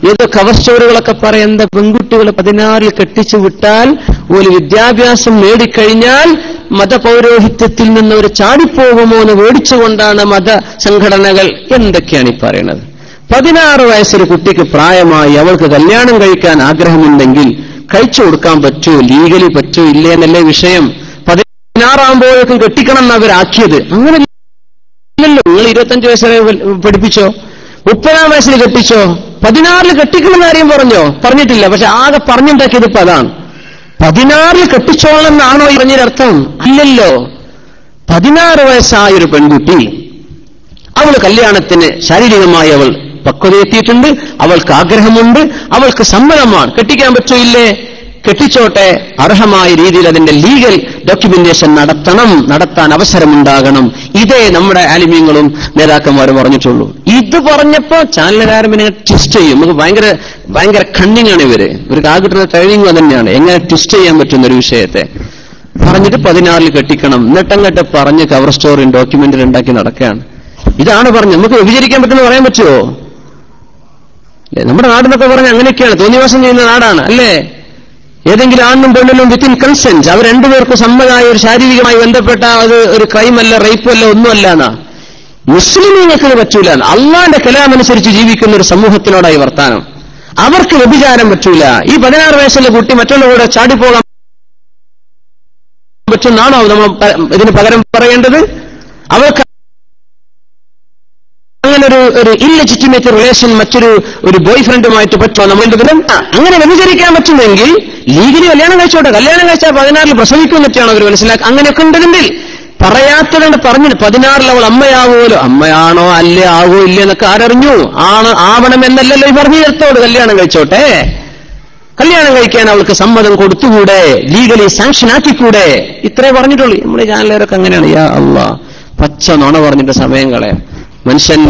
C: ഏതോ കവർ സ്റ്റോറികളൊക്കെ പറയാം. എന്താ പെൺകുട്ടികൾ 16 കെട്ടിച്ചു വിട്ടാൽ ഒരു വിദ്യാഭ്യാസം നേടിക്കഴിഞ്ഞാൽ മതപൗരോഹിത്യത്തിൽ നിന്ന് ഒരു ചാടിപ്പോകുമോ എന്ന് മേടിച്ചുകൊണ്ടാണ് മതസംഘടനകൾ. എന്തൊക്കെയാണ് ഈ പറയുന്നത്? 16 വയസ്സൊരു കുട്ടിക്ക് പ്രായമായി, അവൾക്ക് കല്യാണം കഴിക്കാൻ ആഗ്രഹമുണ്ടെങ്കിൽ കഴിച്ചു കൊടുക്കാൻ പറ്റൂ, ലീഗലി പറ്റൂ ഇല്ലേ എന്നല്ലേ വിഷയം. 16 കെട്ടിക്കണം എന്ന് അവരാക്കിയത്. അങ്ങനെ ഇല്ലല്ലോ. നിങ്ങൾ 25 വയസ്സിൽ പഠിപ്പിച്ചോ, 30 വയസ്സിൽ കെട്ടിച്ചോ, 16 കെട്ടിക്കണമെന്ന് ആരെയും പറഞ്ഞിട്ടില്ല. പക്ഷെ ആകെ പറഞ്ഞുണ്ടാക്കിയത് ഇപ്പൊ അതാണ്. 16 കെട്ടിച്ചോളെന്നാണോ പറഞ്ഞൊരർത്ഥം? അല്ലല്ലോ. 16 വയസ്സായൊരു പെൺകുട്ടി, അവൾ കല്യാണത്തിന് ശാരീരികമായി അവൾ പക്വതയെത്തിയിട്ടുണ്ട്, അവൾക്ക് ആഗ്രഹമുണ്ട്, അവൾക്ക് സമ്മതമാണ്. കെട്ടിക്കാൻ പറ്റൂ ഇല്ലേ? കെട്ടിച്ചോട്ടെ. അർഹമായ രീതിയിൽ അതിന്റെ ലീഗൽ ഡോക്യുമെന്റേഷൻ നടത്താൻ അവസരമുണ്ടാകണം. ഇതേ നമ്മുടെ ആലിമ്യങ്ങളും നേതാക്കന്മാരും പറഞ്ഞിട്ടുള്ളൂ. ഇത് പറഞ്ഞപ്പോ ചാനലുകാരൻ പിന്നെ ട്വിസ്റ്റ് ചെയ്യും. നമുക്ക് ഭയങ്കര കണ്ണിങ് ആണ് ഇവര്. ഇവർക്ക് ആ കിട്ടുന്ന ട്രെയിനിങ് തന്നെയാണ് എങ്ങനെ ട്വിസ്റ്റ് ചെയ്യാൻ പറ്റുന്ന ഒരു വിഷയത്തെ പറഞ്ഞിട്ട് 16 കെട്ടിക്കണം. എന്നിട്ടങ്ങട്ട് പറഞ്ഞ് കവർ സ്റ്റോറിയും ഡോക്യുമെന്ററി ഉണ്ടാക്കി നടക്കുകയാണ്. ഇതാണ് പറഞ്ഞത്. നമുക്ക് വ്യഭിചരിക്കാൻ പറ്റുമെന്ന് പറയാൻ പറ്റുമോ? നമ്മുടെ നാടെന്നൊക്കെ പറഞ്ഞ അങ്ങനെയൊക്കെയാണ്. തോന്നിവാസം ചെയ്യുന്ന നാടാണ് അല്ലേ? ഏതെങ്കിലും ആണിനും പെണ്ണിനും വിത്തിൻ കൺസെന്റ് അവർ രണ്ടുപേർക്കും സമ്മതമായ ഒരു ശാരീരികമായി ബന്ധപ്പെട്ട അത് ഒരു ക്രൈമല്ല, റേപ്പല്ല, ഒന്നുമല്ല എന്നാ. മുസ്ലിമീങ്ങൾക്ക് പറ്റൂല. അള്ളാന്റെ കലാമനുസരിച്ച് ജീവിക്കുന്ന ഒരു സമൂഹത്തിനോടായി വർത്താനം. അവർക്ക് വ്യഭിചാരം പറ്റൂല. ഈ 16 വയസ്സുള്ള കുട്ടി മറ്റുള്ളവരുടെ ചാടിപ്പോകാൻ പറ്റുന്നാണോ നമ്മൾ ഇതിന് പകരം പറയേണ്ടത്? അവർക്ക് അങ്ങനെ ഒരു ഇല്ലെജിറ്റിമേറ്റ് റിലേഷൻ മറ്റൊരു ബോയ് ഫ്രണ്ടുമായിട്ട് പറ്റുമോ? നമ്മളുടെ അങ്ങനെ വ്യഭിചരിക്കാൻ പറ്റുമെങ്കിൽ ലീഗിന് കല്യാണം കഴിച്ചോട്ടെ. കല്യാണം കഴിച്ചാൽ 16 പ്രസവിക്കും പറ്റിയാണോ അവർ മനസ്സിലാക്കുക? അങ്ങനെയൊക്കെ ഉണ്ടെങ്കിൽ പറയാത്തതുകൊണ്ട് പറഞ്ഞു. 16 അവൾ അമ്മയാവുമല്ലോ. അമ്മയാണോ അല്ലേ, ആവോ ഇല്ലേ എന്നൊക്കെ ആരറിഞ്ഞു? ആവണമെന്നല്ലല്ലോ ഈ പറഞ്ഞു ചേർത്തോട്. കല്യാണം കഴിച്ചോട്ടെ. കല്യാണം കഴിക്കാൻ അവൾക്ക് സമ്മതം കൊടുത്തുകൂടെ? Legally sanction ആക്കിക്കൂടെ? ഇത്രേ പറഞ്ഞിട്ടുള്ളൂ. നമ്മുടെ ചാനലുകാരൊക്കെ അങ്ങനെയാണ്. യാ അള്ളാ, പച്ച നുണ പറഞ്ഞിട്ട് സമയം കളയാം. മനുഷ്യൻ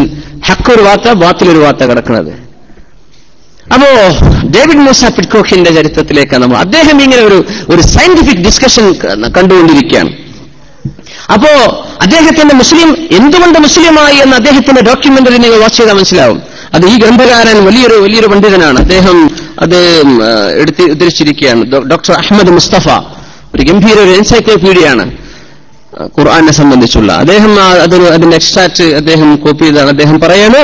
C: ഹക്കൊരു വാർത്ത, ബാത്തിലൊരു വാർത്ത കിടക്കുന്നത്. അപ്പോ ഡേവിഡ് മൂസ പിഡ്കോക്കിന്റെ ചരിത്രത്തിലേക്കാണ് നമ്മൾ. അദ്ദേഹം ഇങ്ങനെ ഒരു സയന്റിഫിക് ഡിസ്കഷൻ കണ്ടുകൊണ്ടിരിക്കുകയാണ്. അപ്പോ അദ്ദേഹത്തിന്റെ എന്തുകൊണ്ട് മുസ്ലിമായി എന്ന് അദ്ദേഹത്തിന്റെ ഡോക്യുമെന്ററി നിങ്ങൾ വാച്ച് ചെയ്താൽ മനസ്സിലാവും. അത് ഈ ഗ്രന്ഥകാരൻ വലിയൊരു പണ്ഡിതനാണ്. അദ്ദേഹം അത് ഉദ്ധരിച്ചിരിക്കുകയാണ്. ഡോക്ടർ അഹമ്മദ് മുസ്തഫ, ഒരു ഗംഭീര ഒരു എൻസൈക്ലോപീഡിയാണ് ഖുർആനെ സംബന്ധിച്ചുള്ള. അദ്ദേഹം അതിന്റെ എക്സ്ട്രാക്ട് അദ്ദേഹം കോപ്പി ചെയ്താണ്. അദ്ദേഹം പറയാണ്,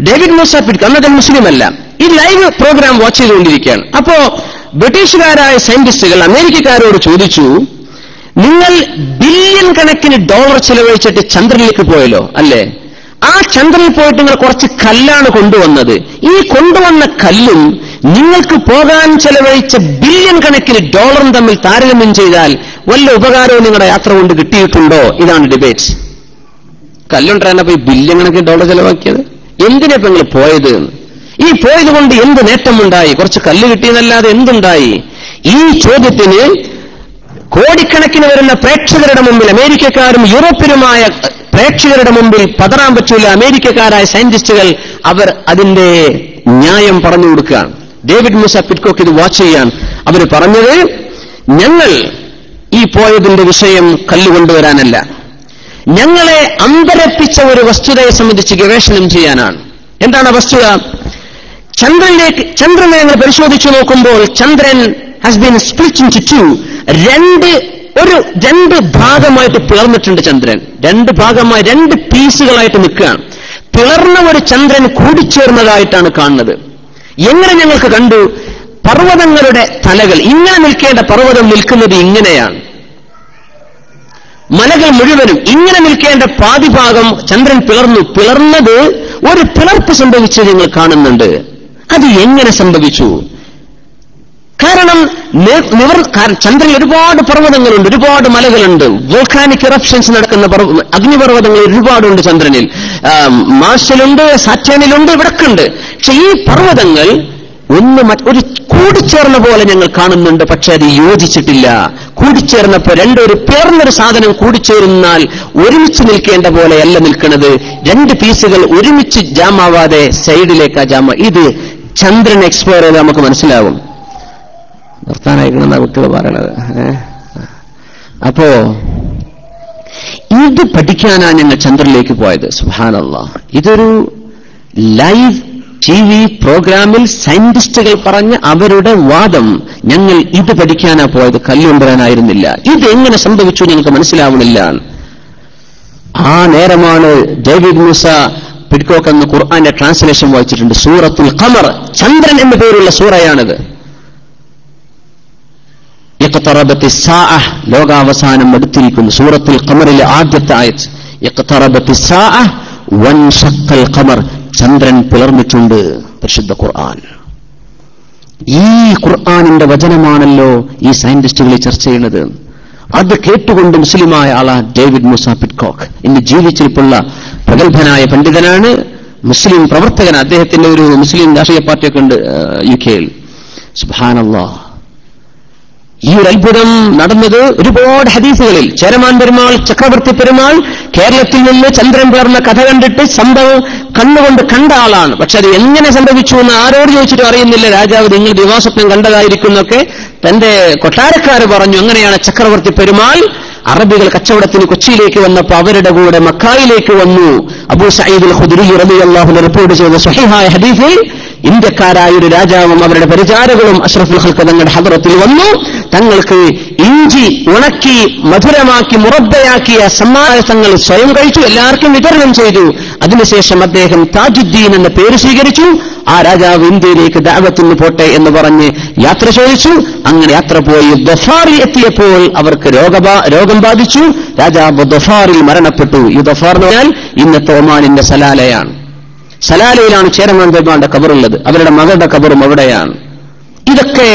C: ഡേവിഡ് മൂസ പിഡ്കോ അന്ന് അദ്ദേഹം മുസ്ലിം അല്ല, ഈ ലൈവ് പ്രോഗ്രാം വാച്ച് ചെയ്തുകൊണ്ടിരിക്കുകയാണ്. അപ്പോ ബ്രിട്ടീഷുകാരായ സയന്റിസ്റ്റുകൾ അമേരിക്കക്കാരോട് ചോദിച്ചു, നിങ്ങൾ ബില്യൺ കണക്കിന് ഡോളർ ചെലവഴിച്ചിട്ട് ചന്ദ്രനിലേക്ക് പോയല്ലോ അല്ലേ? ആ ചന്ദ്രനിൽ പോയിട്ട് നിങ്ങൾ കുറച്ച് കല്ലാണ് കൊണ്ടുവന്നത്. ഈ കൊണ്ടുവന്ന കല്ലും നിങ്ങൾക്ക് പോകാൻ ചെലവഴിച്ച ബില്യൺ കണക്കിന് ഡോളറും തമ്മിൽ താരതമ്യം ചെയ്താൽ വല്ല ഉപകാരവും നിങ്ങളുടെ യാത്ര കൊണ്ട് കിട്ടിയിട്ടുണ്ടോ? ഇതാണ് ഡിബേറ്റ്. കല്ലുണ്ടായിരുന്നപ്പോ ഈ ബില്യൺ കണക്കിന് ഡോളർ ചെലവാക്കിയത് എന്തിനാ നിങ്ങൾ പോയത്? ഈ പോയത് കൊണ്ട് എന്ത് നേട്ടമുണ്ടായി? കുറച്ച് കല്ല് കിട്ടിയെന്നല്ലാതെ എന്തുണ്ടായി? ഈ ചോദ്യത്തിന് കോടിക്കണക്കിന് വരുന്ന പ്രേക്ഷകരുടെ മുമ്പിൽ, അമേരിക്കക്കാരും യൂറോപ്യനുമായ പ്രേക്ഷകരുടെ മുമ്പിൽ പതറാൻ പറ്റൂല. അമേരിക്കക്കാരായ സയന്റിസ്റ്റുകൾ അവർ അതിന്റെ ന്യായം പറഞ്ഞു കൊടുക്കുകയാണ്. ഡേവിഡ് മൂസ പിഡ്കോക്ക് ഇത് വാച്ച് ചെയ്യാൻ അവർ പറഞ്ഞത്, ഞങ്ങൾ ഈ പോയതിന്റെ വിഷയം കല്ലുകൊണ്ടുവരാനല്ല, ഞങ്ങളെ അമ്പരപ്പിച്ച ഒരു വസ്തുതയെ സംബന്ധിച്ച് ഗവേഷണം ചെയ്യാനാണ്. എന്താണ് വസ്തുത? ചന്ദ്രനെ ഞങ്ങൾ പരിശോധിച്ചു നോക്കുമ്പോൾ ചന്ദ്രൻ has been split into two. രണ്ട് ഭാഗമായിട്ട് പിളർന്നിട്ടുണ്ട് ചന്ദ്രൻ. രണ്ട് ഭാഗമായി, രണ്ട് പീസുകളായിട്ട് നിൽക്കുകയാണ്. പിളർന്ന ഒരു ചന്ദ്രൻ കൂടിച്ചേർന്നതായിട്ടാണ് കാണുന്നത്. എങ്ങനെ ഞങ്ങൾക്ക് കണ്ടു? പർവ്വതങ്ങളുടെ തലകൾ, ഇങ്ങനെ നിൽക്കേണ്ട പർവ്വതം നിൽക്കുന്നത് ഇങ്ങനെയാണ്. മലകൾ മുഴുവനും ഇങ്ങനെ നിൽക്കേണ്ട പാതിഭാഗം ചന്ദ്രൻ പിളർന്നത് ഒരു പിളർപ്പ് സംഭവിച്ചത് നിങ്ങൾ കാണുന്നുണ്ട്. അത് എങ്ങനെ സംഭവിച്ചു? കാരണം ചന്ദ്രനിൽ ഒരുപാട് പർവ്വതങ്ങളുണ്ട്, ഒരുപാട് മലകളുണ്ട്, വോൾക്കാനിക് ഇറപ്ഷൻസ് നടക്കുന്ന അഗ്നിപർവ്വതങ്ങൾ ഒരുപാടുണ്ട് ചന്ദ്രനിൽ. മാർസിലുണ്ട്, സാറ്റേണിലുണ്ട്, ഇവിടൊക്കെയുണ്ട്. പക്ഷെ ഈ പർവ്വതങ്ങൾ ഒരു കൂടിച്ചേർന്ന പോലെ ഞങ്ങൾ കാണുന്നുണ്ട്, പക്ഷെ അത് യോജിച്ചിട്ടില്ല. കൂടിച്ചേർന്നപ്പോ രണ്ടൊരു പേർന്നൊരു സാധനം കൂടിച്ചേരുന്നാൽ ഒരുമിച്ച് നിൽക്കേണ്ട പോലെയല്ല നിൽക്കുന്നത്. രണ്ട് പീസുകൾ ഒരുമിച്ച് ജാമാവാതെ സൈഡിലേക്കാ ജാമ. ഇത് ചന്ദ്രൻ എക്സ്പ്ലോർ ചെയ്ത് നമുക്ക് മനസ്സിലാവും. നിർത്താനായിരിക്കണം കുട്ടികൾ പറയണത്. അപ്പോ ഇത് പഠിക്കാനാണ് ഞങ്ങൾ ചന്ദ്രനിലേക്ക് പോയത്. സുബ്ഹാനല്ലാഹ്, ഇതൊരു ലൈവ് TV പ്രോഗ്രാമിൽ സയന്റിസ്റ്റുകൾ പറഞ്ഞ അവരുടെ വാദം. ഞങ്ങൾ ഇത് പഠിക്കാനാ പോയത്, കല്ലുകൊണ്ടുവരാനായിരുന്നില്ല. ഇത് എങ്ങനെ സംഭവിച്ചു ഞങ്ങൾക്ക് മനസ്സിലാവുന്നില്ല. ആ നേരമാണ് ഡേവിഡ് മൂസ പിഡ്കോക്ക് എന്ന ഖുർആന്റെ ട്രാൻസ്ലേഷൻ വായിച്ചിട്ടുണ്ട്. സൂറത്തുൽ ഖമർ, ചന്ദ്രൻ എന്ന പേരുള്ള സൂറയാണിത്. ഇഖ്തറബത്തി സ്സാഅഹ്, ലോകാവസാനം അടുത്തിരിക്കുന്നു. സൂറത്തുൽ ഖമറിലെ ആദ്യത്തെ ആയത്ത് ഇഖ്തറബത്തി സ്സാഅഹ് വൻശഖൽ ഖമർ, ചന്ദ്രൻ പിളർന്നിട്ടുണ്ട്. പരിശുദ്ധ ഖുർആൻ. ഈ ഖുർആനിന്റെ വചനമാണല്ലോ ഈ സയന്റിസ്റ്റുകൾ ചർച്ച ചെയ്യുന്നത്. അത് കേട്ടുകൊണ്ട് മുസ്ലിമായ ആളാ ഡേവിഡ് മൂസ പിഡ്കോക്ക്. ഇന്ന് ജീവിച്ചിരിപ്പുള്ള പ്രഗത്ഭനായ പണ്ഡിതനാണ്, മുസ്ലിം പ്രവർത്തകൻ. അദ്ദേഹത്തിന്റെ ഒരു മുസ്ലിം രാഷ്ട്രീയ പാർട്ടിയൊക്കെ ഉണ്ട് UK-യിൽ. സുബ്ഹാനല്ലാഹ്, ഈ ഒരു അത്ഭുതം നടന്നത് ഒരുപാട് ഹദീസുകളിൽ. ചേരമാൻ പെരുമാൾ, ചക്രവർത്തി പെരുമാൾ കേരളത്തിൽ നിന്ന് ചന്ദ്രൻ പിളർന്ന കഥ കണ്ടിട്ട് സംഭവം കണ്ണുകൊണ്ട് കണ്ട ആളാണ്. പക്ഷെ അത് എങ്ങനെ സംഭവിച്ചു എന്ന് ആരോട് ചോദിച്ചിട്ടും അറിയുന്നില്ല. രാജാവ് നിങ്ങൾ ദിവാസ്വപ്നം കണ്ടതായിരിക്കുന്നൊക്കെ തന്റെ കൊട്ടാരക്കാർ പറഞ്ഞു. അങ്ങനെയാണ് ചക്രവർത്തി പെരുമാൾ അറബികൾ കച്ചവടത്തിന് കൊച്ചിയിലേക്ക് വന്നപ്പോൾ അവരുടെ കൂടെ മക്കായിലേക്ക് വന്നു. അബൂ സഈദ് അൽ ഖുദ്രി റളിയല്ലാഹു അൻഹു റിപ്പോർട്ട് ചെയ്ത സ്വഹീഹായ ഹദീസിൽ ഇന്ത്യക്കാരായ ഒരു രാജാവും അവരുടെ പരിചാരകരും അഷ്റഫുൽ ഖൽഖ് തങ്ങളുടെ ഹദ്റത്തിൽ വന്നു. തങ്ങൾക്ക് ഇഞ്ചി ഉണക്കി മധുരമാക്കി മുറബ്ബയാക്കിയ സമ്മാനങ്ങൾ സ്വയം കഴിച്ചു, എല്ലാവർക്കും വിതരണം ചെയ്തു. അതിനുശേഷം അദ്ദേഹം താജുദ്ദീൻ എന്ന പേര് സ്വീകരിച്ചു. ആ രാജാവ് ഇന്ത്യയിലേക്ക് ദഅവത്തിന് പോട്ടെ എന്ന് പറഞ്ഞ് യാത്ര ചോദിച്ചു. അങ്ങനെ യാത്ര പോയി ദഫാറിൽ എത്തിയപ്പോൾ അവർക്ക് രോഗം ബാധിച്ചു. രാജാവ് ദഫാറിൽ മരണപ്പെട്ടു. ഈ ദഫാർ എന്ന് പറഞ്ഞാൽ ഇന്നത്തെ ഒമാനിന്റെ സലാലയാണ്. സലാലയിലാണ് ചേരമാൻ പെരുമാളുടെ ഖബറുള്ളത്. അവരുടെ മകളുടെ ഖബറും അവിടെയാണ്. ഇതൊക്കെ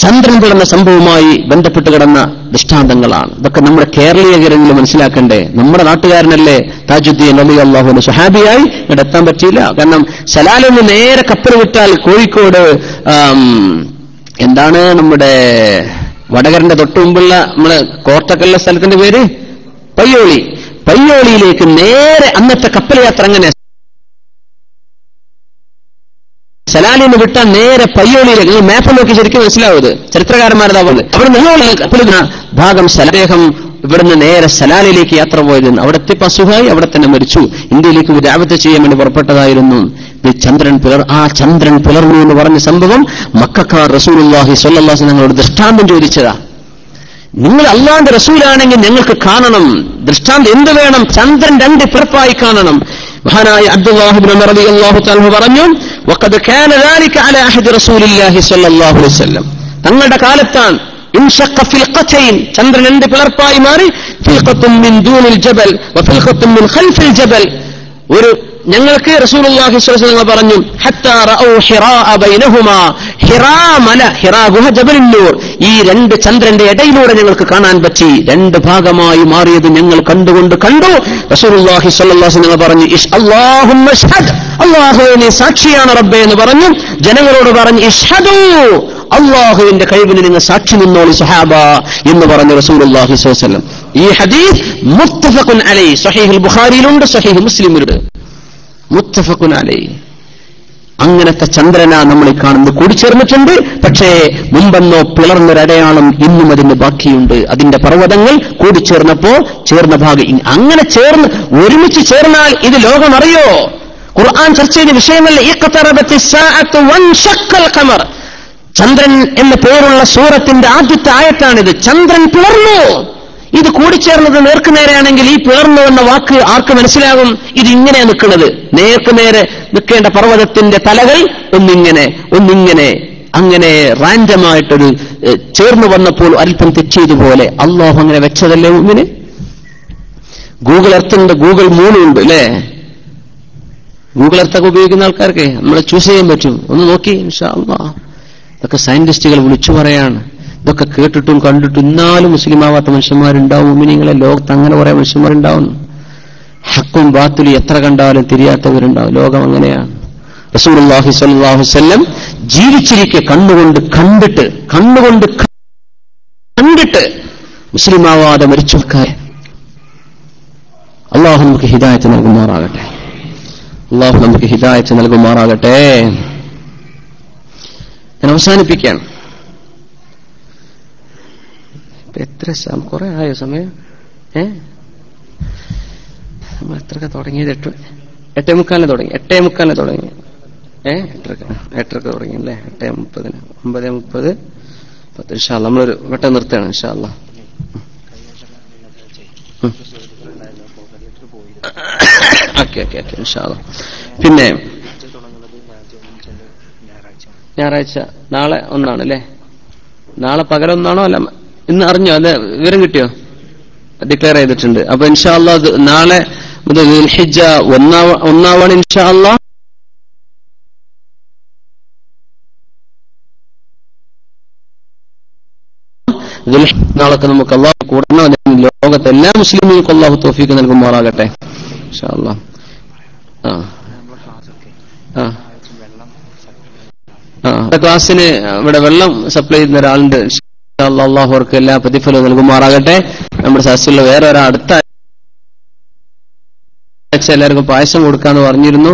C: ചന്ദ്രൻ പിളർന്ന സംഭവവുമായി ബന്ധപ്പെട്ട് കിടന്ന ദൃഷ്ടാന്തങ്ങളാണ്. ഇതൊക്കെ നമ്മുടെ കേരളീയരെങ്കിലും മനസ്സിലാക്കണ്ടേ. നമ്മുടെ നാട്ടുകാരനല്ലേ താജുദ്ദീൻ റളിയല്ലാഹു അൻഹു. സ്വഹാബിയായി ഇവിടെ എത്താൻ പറ്റിയില്ല. കാരണം സലാലിൽ നിന്ന് നേരെ കപ്പൽ വിട്ടാൽ കോഴിക്കോട് എന്താണ് നമ്മുടെ വടകരന്റെ തൊട്ടു മുമ്പുള്ള നമ്മള് കോർട്ടക്കല്ല സ്ഥലത്തിന്റെ പേര് പയ്യോളിയിലേക്ക് നേരെ അന്നത്തെ കപ്പൽ യാത്ര അങ്ങനെ സലാലിൽ നിന്ന് വിട്ടാൽ നേരെ പയ്യോളിയിലേക്ക്. നിങ്ങൾ മാപ്പ് നോക്കി ശരിക്കും മനസ്സിലാവുന്നത്. ചരിത്രകാരന്മാരതാ പറഞ്ഞത്. അവിടെ നിന്നുള്ള കപ്പലിന് ഭാഗം സലാഹം ഇവിടുന്ന് നേരെ സലാലിലേക്ക് യാത്ര പോയതെന്ന്. അവിടെ എത്തിയപ്പോൾ അസുഖമായി, അവിടെ തന്നെ മരിച്ചു. ഇന്ത്യയിലേക്ക് ദഅവത്ത് ചെയ്യാൻ വേണ്ടി പുറപ്പെട്ടതായിരുന്നു. ആ ചന്ദ്രൻ പിളർന്നു എന്ന് പറഞ്ഞ സംഭവം മക്കക്കാർ റസൂലുള്ളാഹി സ്വല്ലല്ലാഹു അലൈഹി വസല്ലമയോട് ദൃഷ്ടാന്തം ചോദിച്ചതാ. നിങ്ങൾ അല്ലാഹുവിന്റെ റസൂലാണെങ്കിൽ ഞങ്ങൾക്ക് കാണണം, ദൃഷ്ടാന്തം എന്ത് വേണം? ചന്ദ്രൻ രണ്ട് പിളർപ്പായി കാണണം. മഹാനായ അബ്ദുല്ലാഹി ഇബ്നു ഉമർ റളിയല്ലാഹു തആല പറഞ്ഞു, വഖദ് കാന ദാലിക അലാ അഹദി റസൂലില്ലാഹി സ്വല്ലല്ലാഹു അലൈഹി വസല്ലം, തങ്ങളുടെ കാലത്താണ് ഇൻഷഖ ഫിൽഖതൈൻ, ചന്ദ്രൻ രണ്ട് പിളർപ്പായി മാറി. ഫിൽഖത്തുൻ മിൻ ദൂനിൽ ജബൽ വഫിൽഖത്തുൻ മിൻ ഖൽഫിൽ ജബൽ. ഒരു ഞങ്ങൾക്ക് റസൂലുള്ളാഹി സ്വല്ലല്ലാഹു അലൈഹി വസല്ലം പറഞ്ഞു, ഹത്താ റഅൂ ഹിറാ ബൈനഹുമാ, ഹിറാ മല, ഹിറാ ഗുഹ, ജബലുൻ നൂർ, ഈ രണ്ട് ചന്ദ്രന്റെ ഇടയിലൂടെ ഞങ്ങൾക്ക് കാണാൻ പറ്റി. രണ്ട് ഭാഗമായി മാറിയത് ഞങ്ങൾ കണ്ടു. റസൂലുള്ളാഹി സ്വല്ലല്ലാഹു അലൈഹി വസല്ലം പറഞ്ഞു, അല്ലാഹുമ്മ ഇശ്ഹദ്, അല്ലാഹുവേ നീ സാക്ഷിയാണ് റബ്ബേ എന്ന് പറഞ്ഞു. ജനങ്ങളോട് പറഞ്ഞു, ഇശ്ഹദൂ, അല്ലാഹുവിന്റെ കഴിവിന് നിങ്ങൾ സാക്ഷി നിന്നോളി സഹാബ എന്ന് പറഞ്ഞു റസൂലുള്ളാഹി സ്വല്ലല്ലാഹു അലൈഹി വസല്ലം. ഈ ഹദീസ് മുത്തഫഖുൻ അലൈഹി, സ്വഹീഹുൽ ബുഖാരിയിലുണ്ട്, സ്വഹീഹ് മുസ്ലിമിലുണ്ട്. മുത്തഫഖുൻ അലൈഹി. അങ്ങനത്തെ ചന്ദ്രനാ നമ്മൾ ഈ കാണുന്നത്. കൂടിച്ചേർന്നിട്ടുണ്ട്. പക്ഷേ മുമ്പെന്നോ പിളർന്നൊരടയാളം ഇന്നും അതിന് ബാക്കിയുണ്ട്. അതിന്റെ പർവ്വതങ്ങൾ കൂടിച്ചേർന്നപ്പോ ചേർന്ന ഭാഗം അങ്ങനെ ചേർന്ന് ഒരുമിച്ച് ചേർന്നാൽ ഇത് ലോകം അറിയോ? ഖുർആൻ ചർച്ച ചെയ്ത വിഷയമല്ല. ഇഖ്തറബത്തിസ് സാഅത്തു വൻശഖൽ ഖമർ, ചന്ദ്രൻ എന്ന പേരുള്ള സൂറത്തിന്റെ ആദ്യത്തെ ആയത്താണിത്. ചന്ദ്രൻ പിളർന്നു. ഇത് കൂടിച്ചേർന്നത് നേർക്കുനേരെയാണെങ്കിൽ ഈ പിളർന്നു എന്ന വാക്ക് ആർക്ക് മനസ്സിലാകും? ഇതിങ്ങനെ നിൽക്കുന്നത്, നേർക്കുനേരെ നിൽക്കേണ്ട പർവ്വതത്തിന്റെ തലകൾ ഒന്നിങ്ങനെ അങ്ങനെ റാൻഡമായിട്ടൊരു ചേർന്ന് വന്നപ്പോൾ അല്പം തെറ്റിയതുപോലെ അല്ലാഹു അങ്ങനെ വെച്ചതല്ലേ മുഅ്മിനെ. ഗൂഗിൾ എർത്ത് ഉണ്ട്, ഗൂഗിൾ മൂണുണ്ട് അല്ലേ? ഗൂഗിൾ എർത്തൊക്കെ ഉപയോഗിക്കുന്ന ആൾക്കാർക്ക് നമ്മൾ ചൂസ് ചെയ്യാൻ പറ്റും. ഒന്ന് നോക്കി ഇൻഷാ അല്ലാഹ്. ഇതൊക്കെ സയന്റിസ്റ്റുകൾ വിളിച്ചു പറയാണ്. ഇതൊക്കെ കേട്ടിട്ടും കണ്ടിട്ടും ഇന്നാലും മുസ്ലിമാവാത്ത മനുഷ്യന്മാരുണ്ടാവും. മുഅ്മിനീങ്ങളെ ലോകത്ത് അങ്ങനെ കുറെ മനുഷ്യന്മാരുണ്ടാവുന്നു. ഹക്കും ബാത്തിലും എത്ര കണ്ടാലും തിരിയാത്തവരുണ്ടാവും. ലോകം അങ്ങനെയാണ്. റസൂലുള്ളാഹി സ്വല്ലല്ലാഹു അലൈഹി വസല്ലം ജീവിച്ചിരിക്കെ കണ്ണുകൊണ്ട് കണ്ടിട്ട് മുസ്ലിമാവാതെ മരിച്ചവർക്കാരെ അള്ളാഹു നമുക്ക് ഹിദായത്ത് നൽകുമാറാകട്ടെ. ഞാൻ അവസാനിപ്പിക്കുകയാണ്. എത്ര കുറെ ആയോ സമയം? നമ്മൾ എത്രയൊക്കെ തുടങ്ങിയത്? 8:45 തുടങ്ങി. 8:45 തുടങ്ങി. 8:30 തുടങ്ങി അല്ലേ? 8:30 9:30 10. ഇൻഷാ അല്ലാഹ് നമ്മളൊരു വട്ടം നിർത്തുകയാണ്. ഇൻഷാ അല്ലാഹ് ഓക്കെ ഇൻഷാ അല്ലാഹ്. പിന്നെ ഞായറാഴ്ച നാളെ ഒന്നാണ് അല്ലേ? നാളെ പകലൊന്നാണോ? അല്ല, ഇന്ന് അറിഞ്ഞോ? അത് വിവരം കിട്ടിയോ? ഡിക്ലെയർ ചെയ്തിട്ടുണ്ട്. അപ്പൊ ഇൻഷാ അല്ലാഹ് നാളെ മുതൽ ദുൽഹിജ്ജ ഒന്നാവാണ് ഇൻഷാ അല്ലാഹ്. നാളൊക്കെ നമുക്ക് അള്ളാഹു കൂടണം. ലോകത്തെ എല്ലാ മുസ്ലിമുകൾക്കും അള്ളാഹു തൗഫീഖ് നൽകുമാറാകട്ടെ ഇൻഷാ അല്ലാഹ്. ക്ലാസ്സിന് ഇവിടെ വെള്ളം സപ്ലൈ ചെയ്യുന്ന ഒരാളുണ്ട്. അള്ളാഹു അവർക്ക് എല്ലാ പ്രതിഫലവും നൽകുമാറാകട്ടെ. നമ്മുടെ സദസ്സിലുള്ള വേറെ ഒരാൾ അടുത്ത ആഴ്ച എല്ലാവർക്കും പായസം കൊടുക്കാന്ന് പറഞ്ഞിരുന്നു.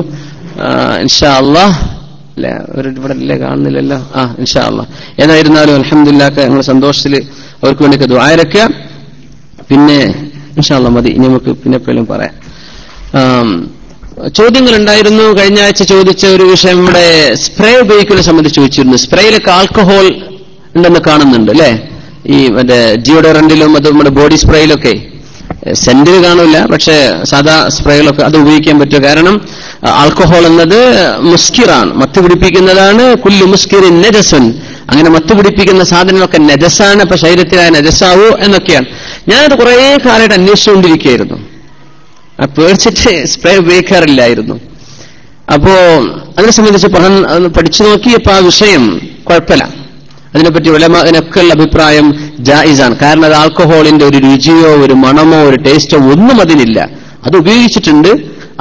C: ഇൻഷാ അല്ലാഹ്. ഇവിടെ ഇല്ലേ? കാണുന്നില്ലല്ലോ. ഇൻഷാ അല്ലാഹ്. ഏതായിരുന്നാലും അൽഹംദുലില്ലാഹ് ഞങ്ങൾ സന്തോഷത്തിൽ അവർക്ക് വേണ്ടിയൊക്കെ ദുആ ഇറക്കുക. പിന്നെ ഇൻഷാ അല്ലാഹ് മതി, ഇനി നമുക്ക് പിന്നെ എപ്പോഴും പറയാം. ചോദ്യങ്ങളുണ്ടായിരുന്നു. കഴിഞ്ഞ ആഴ്ച ചോദിച്ച ഒരു വിഷയം ഇവിടെ സ്പ്രേ ഉപയോഗിക്കുന്നത് സംബന്ധിച്ച് ചോദിച്ചിരുന്നു. സ്പ്രേയിലൊക്കെ ആൽക്കഹോൾ ഉണ്ടെന്ന് കാണുന്നുണ്ട് അല്ലെ? ഈ മറ്റേ ഡിയോഡറന്റിലും അത് നമ്മുടെ ബോഡി സ്പ്രേയിലൊക്കെ സെന്റിൽ കാണില്ല, പക്ഷെ സാധാ സ്പ്രേകളൊക്കെ അത് ഉപയോഗിക്കാൻ പറ്റും. കാരണം ആൽക്കഹോൾ എന്നത് മുസ്കിറാണ്, മത്ത് പിടിപ്പിക്കുന്നതാണ്. കുല്ലു മുസ്കിറിൻ നജസുൻ, അങ്ങനെ മത്ത് പിടിപ്പിക്കുന്ന സാധനങ്ങളൊക്കെ നജസാണ്. അപ്പൊ ശരീരത്തിലായ നജസാവോ എന്നൊക്കെയാണ്. ഞാനത് കുറെ കാലമായിട്ട് അന്വേഷിച്ചുകൊണ്ടിരിക്കുകയായിരുന്നു. പേടിച്ചിട്ട് സ്പ്രേ ഉപയോഗിക്കാറില്ലായിരുന്നു. അപ്പോ അതിനെ സംബന്ധിച്ച് പഠിച്ചു നോക്കിയപ്പോ ആ വിഷയം കുഴപ്പമില്ല. അതിനെപ്പറ്റി ഉലമാഇനൊക്കെയുള്ള അഭിപ്രായം ജായിസാണ്. കാരണം അത് ആൽക്കഹോളിന്റെ ഒരു രുചിയോ ഒരു മണമോ ഒരു ടേസ്റ്റോ ഒന്നും അതിനില്ല. അത് ഉപയോഗിച്ചിട്ടുണ്ട്,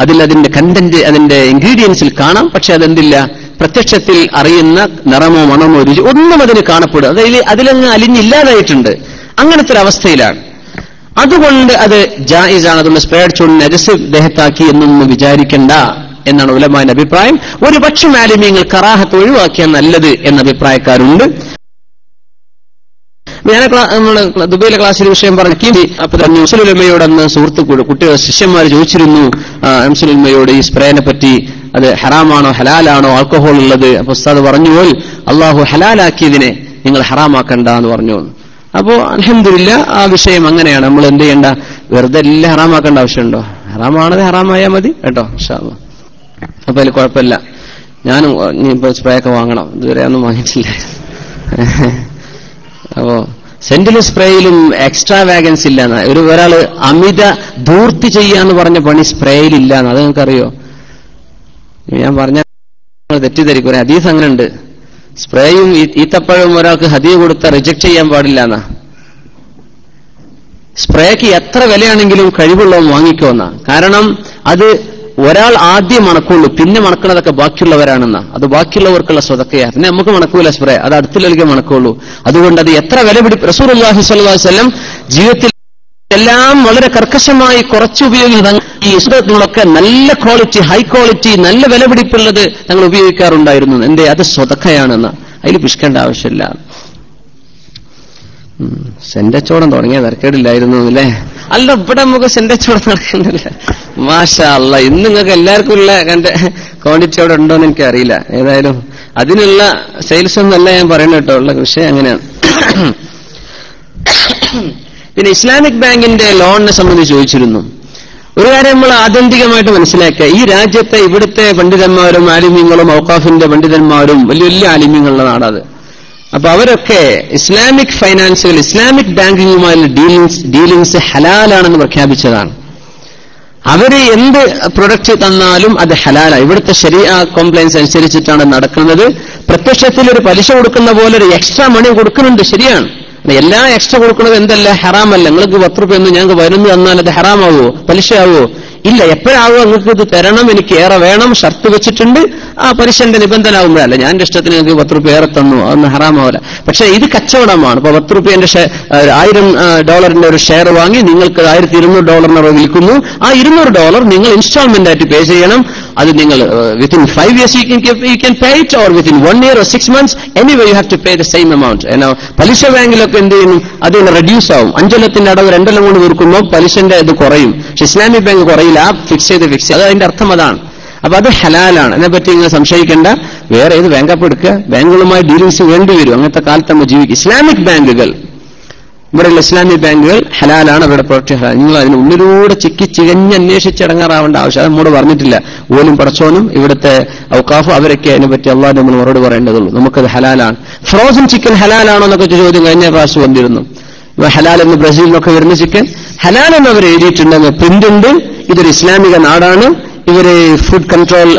C: അതിന്റെ കണ്ടന്റ് അതിന്റെ ഇൻഗ്രീഡിയൻസിൽ കാണാം. പക്ഷെ അതെന്തില്ല, പ്രത്യക്ഷത്തിൽ അറിയുന്ന നിറമോ മണമോ രുചി ഒന്നും അതിന് കാണപ്പെടും. അതിലങ്ങ് അലിഞ്ഞില്ലാതായിട്ടുണ്ട്. അങ്ങനത്തെ ഒരു അവസ്ഥയിലാണ്. അതുകൊണ്ട് അത് ജായിസാണ്. അതുകൊണ്ട് സ്പ്രേ അടിച്ചുകൊണ്ട് നജസ് ദേഹത്താക്കി എന്നൊന്നും വിചാരിക്കണ്ട എന്നാണ് ഉലമാന്റെ അഭിപ്രായം. ഒരു പക്ഷം ആലിമീങ്ങൾ കറാഹത്ത് ഒഴിവാക്കിയാൽ നല്ലത് എന്ന അഭിപ്രായക്കാരുണ്ട്. ഞാൻ ദുബൈയിലെ ക്ലാസ്സിൽ വിഷയം പറഞ്ഞു. അപ്പൊ അംസുലുലമയോടന്ന് സുഹൃത്തുക്കൂട് കുട്ടികൾ ശിഷ്യന്മാർ ചോദിച്ചിരുന്നു അംസുലുലമയോട് ഈ സ്പ്രേനെ പറ്റി, അത് ഹറാമാണോ ഹലാലാണോ ആൽക്കഹോൾ ഉള്ളത്? അപ്പൊ ഉസ്താദ് പറഞ്ഞു, അള്ളാഹു ഹലാലാക്കിയതിനെ നിങ്ങൾ ഹറാമാക്കണ്ട എന്ന് പറഞ്ഞു. അപ്പോ അൽഹംദുലില്ലാ ആ വിഷയം അങ്ങനെയാണ്. നമ്മൾ എന്ത് ചെയ്യണ്ട, വെറുതെ എല്ലാം ഹറാമാക്കേണ്ട ആവശ്യമുണ്ടോ? ഹറാമാണത് ഹറാമായാൽ മതി കേട്ടോ ഇൻഷാ അല്ലാഹ്. അപ്പൊ അതിൽ കുഴപ്പമില്ല. ഞാനും ഇനിയിപ്പോ സ്പ്രേ ഒക്കെ വാങ്ങണം, ഇതുവരെ ഒന്നും വാങ്ങിയിട്ടില്ല. അപ്പോ സെന്റിലും സ്പ്രേയിലും എക്സ്ട്രാ വാഗൻസ് ഇല്ലാന്ന ഒരാള് അമിത ധൂർത്തി ചെയ്യാന്ന് പറഞ്ഞ പണി സ്പ്രേയിലില്ലാന്ന്. അത് നിങ്ങൾക്കറിയോ? ഞാൻ പറഞ്ഞ തെറ്റിദ്ധരിക്കും. ഒരു ഹദീസ് അങ്ങനെ ഉണ്ട്, സ്പ്രേയും ഈത്തപ്പഴവും ഒരാൾക്ക് ഹദിയ കൊടുത്താൽ റിജക്ട് ചെയ്യാൻ പാടില്ല എന്നാ. സ്പ്രേക്ക് എത്ര വിലയാണെങ്കിലും കഴിവുള്ളവൻ വാങ്ങിക്കോന്ന. കാരണം അത് ഒരാൾ ആദ്യം മണക്കുള്ളൂ, പിന്നെ മണക്കണതൊക്കെ ബാക്കിയുള്ളവരാണെന്നാ. അത് ബാക്കിയുള്ളവർക്കുള്ള സ്വതക്കയാ. പിന്നെ നമുക്ക് മണക്കൂല സ്പ്രേ, അത് അടുത്തുള്ളവർക്ക് മണക്കുള്ളൂ. അതുകൊണ്ട് അത് എത്ര വില റസൂലുള്ളാഹി സ്വല്ലല്ലാഹു അലൈഹി വസല്ലം ജീവിതത്തിൽ എല്ലാം വളരെ കർക്കശമായി കുറച്ച് ഉപയോഗിക്കുന്നത്. ഈ സുന്നത്തുകളൊക്കെ നല്ല ക്വാളിറ്റി, ഹൈ ക്വാളിറ്റി, നല്ല വിലപിടിപ്പുള്ളത് ഞങ്ങൾ ഉപയോഗിക്കാറുണ്ടായിരുന്നു. എന്തേ? അത് സ്വതക്കയാണെന്ന്. അതിൽ പിഷ്കേണ്ട ആവശ്യമില്ല. സെന്റച്ചോടം തുടങ്ങിയ തരക്കേടില്ലായിരുന്നു അല്ലേ? അല്ല, ഇവിടെ നമുക്ക് സെന്റച്ചോടം നടക്കുന്നില്ല. മാഷാ അല്ലാ, ഇന്ന് നിങ്ങൾക്ക് എല്ലാവർക്കും ഉള്ള ക്വാണ്ടിറ്റി അവിടെ ഉണ്ടോന്ന് എനിക്ക് അറിയില്ല. ഏതായാലും അതിനുള്ള സെയിൽസ് ഒന്നല്ല ഞാൻ പറയുന്നത് കേട്ടോ. ഉള്ള വിഷയം അങ്ങനെയാണ്. പിന്നെ ഇസ്ലാമിക് ബാങ്കിന്റെ ലോണിനെ സംബന്ധിച്ച് ചോദിച്ചിരുന്നു. ഒരു കാര്യം നമ്മൾ ആത്യന്തികമായിട്ട് മനസ്സിലാക്കുക, ഈ രാജ്യത്തെ ഇവിടുത്തെ പണ്ഡിതന്മാരും ആലിമ്യങ്ങളും ഔഖാഫിന്റെ പണ്ഡിതന്മാരും വലിയ വലിയ ആലിമ്യങ്ങളുടെ നാടത്. അപ്പൊ അവരൊക്കെ ഇസ്ലാമിക് ഫൈനാൻസുകൾ, ഇസ്ലാമിക് ബാങ്കിങ്ങുമായുള്ള ഡീലിങ്സ് ഹലാലാണെന്ന് പ്രഖ്യാപിച്ചതാണ്.
A: അവര് എന്ത് പ്രൊഡക്റ്റ് തന്നാലും അത് ഹലാല. ഇവിടുത്തെ ശരീഅ കോംപ്ലയൻസ് അനുസരിച്ചിട്ടാണ് നടക്കുന്നത്. പ്രത്യക്ഷത്തിൽ ഒരു പലിശ കൊടുക്കുന്ന പോലെ ഒരു എക്സ്ട്രാ മണി കൊടുക്കുന്നുണ്ട്, ശരിയാണ്. എല്ലാ എക്സ്ട്രാ കൊടുക്കുന്നത് എന്തല്ല, ഹറാമല്ല. നിങ്ങൾക്ക് 10 രൂപ എന്ന് ഞങ്ങൾക്ക് 11 തന്നാൽ അത് ഹറാമാവോ, പലിശയാവോ? ഇല്ല. എപ്പോഴാവോ നിങ്ങൾക്ക് ഇത് തരണം, എനിക്ക് ഏറെ വേണം, ഷർത്ത് വെച്ചിട്ടുണ്ട്, ആ പലിശന്റെ നിബന്ധന ആവുമ്പോഴല്ല. ഞാൻ എന്റെ ഇഷ്ടത്തിന് നിങ്ങൾക്ക് 10 രൂപ ഏറെ തന്നു, അതൊന്നും ഹറാമാവില്ല. പക്ഷെ ഇത് കച്ചവടമാണ്. ഇപ്പൊ 10 രൂപന്റെ $1000 ഒരു ഷെയർ വാങ്ങി നിങ്ങൾക്ക് $1200 വിൽക്കുന്നു. ആ $200 നിങ്ങൾ ഇൻസ്റ്റാൾമെന്റ് ആയിട്ട് പേ ചെയ്യണം. അത് നിങ്ങൾ within 5 years you can pay it, or within 1 year or 6 months, anyway you have to pay the same amount. പലിശ ബാങ്കിലൊക്കെ എന്ത് ചെയ്യും, അതിന് റെഡ്യൂസ് ആവും. 5 കൊല്ലത്തിന്റെ അടവ് 2 കൊല്ലം കൊണ്ട് തീർക്കുമ്പോൾ പലിശന്റെ ഇത് കുറയും. പക്ഷെ ഇസ്ലാമിക് ബാങ്ക് കുറയില്ല, ഫിക്സ് ചെയ്ത് അത് അതിന്റെ അർത്ഥം അതാണ്. അപ്പൊ അത് ഹലാലാണ്. അതിനെപ്പറ്റി നിങ്ങൾ സംശയിക്കേണ്ട. വേറെ ഏത് ബാങ്കപ്പ് എടുക്കുക, ബാങ്കുകളുമായി ഡീലിങ്സ് വേണ്ടിവരും. അങ്ങനത്തെ കാലത്ത് നമ്മൾ ജീവിക്കും. ഇസ്ലാമിക് ബാങ്കുകൾ, ഇവിടെയുള്ള ഇസ്ലാമിക് ബാങ്കുകൾ ഹലാലാണ്, അവരുടെ പ്രൊഡക്റ്റ് ഹലാൽ. നിങ്ങൾ അതിന് ഉള്ളിലൂടെ ചികഞ്ഞ് അന്വേഷിച്ചിടങ്ങാറാവേണ്ട ആവശ്യം അത് നമ്മോട് പറഞ്ഞിട്ടില്ല. ഓലും പടച്ചോനും ഇവിടുത്തെ ഔക്കാഫ് അവരൊക്കെ അതിനെപ്പറ്റി അള്ളാഹ് നമ്മൾ മറുപടി പറയേണ്ടതുള്ളൂ. നമുക്കത് ഹലാലാണ്. ഫ്രോസൺ ചിക്കൻ ഹലാലാണോ എന്നൊക്കെ ചോദ്യം കഴിഞ്ഞ പ്രാവശ്യം വന്നിരുന്നു. ഹലാൽ എന്ന് ബ്രസീലിൽ നിന്നൊക്കെ വരുന്ന ചിക്കൻ ഹലാൽ എന്ന് അവർ എഴുതിയിട്ടുണ്ടെന്ന് പ്രിന്റ് ഉണ്ട്. ഇതൊരു ഇസ്ലാമിക നാടാണ്. ഇവര് ഫുഡ് കൺട്രോൾ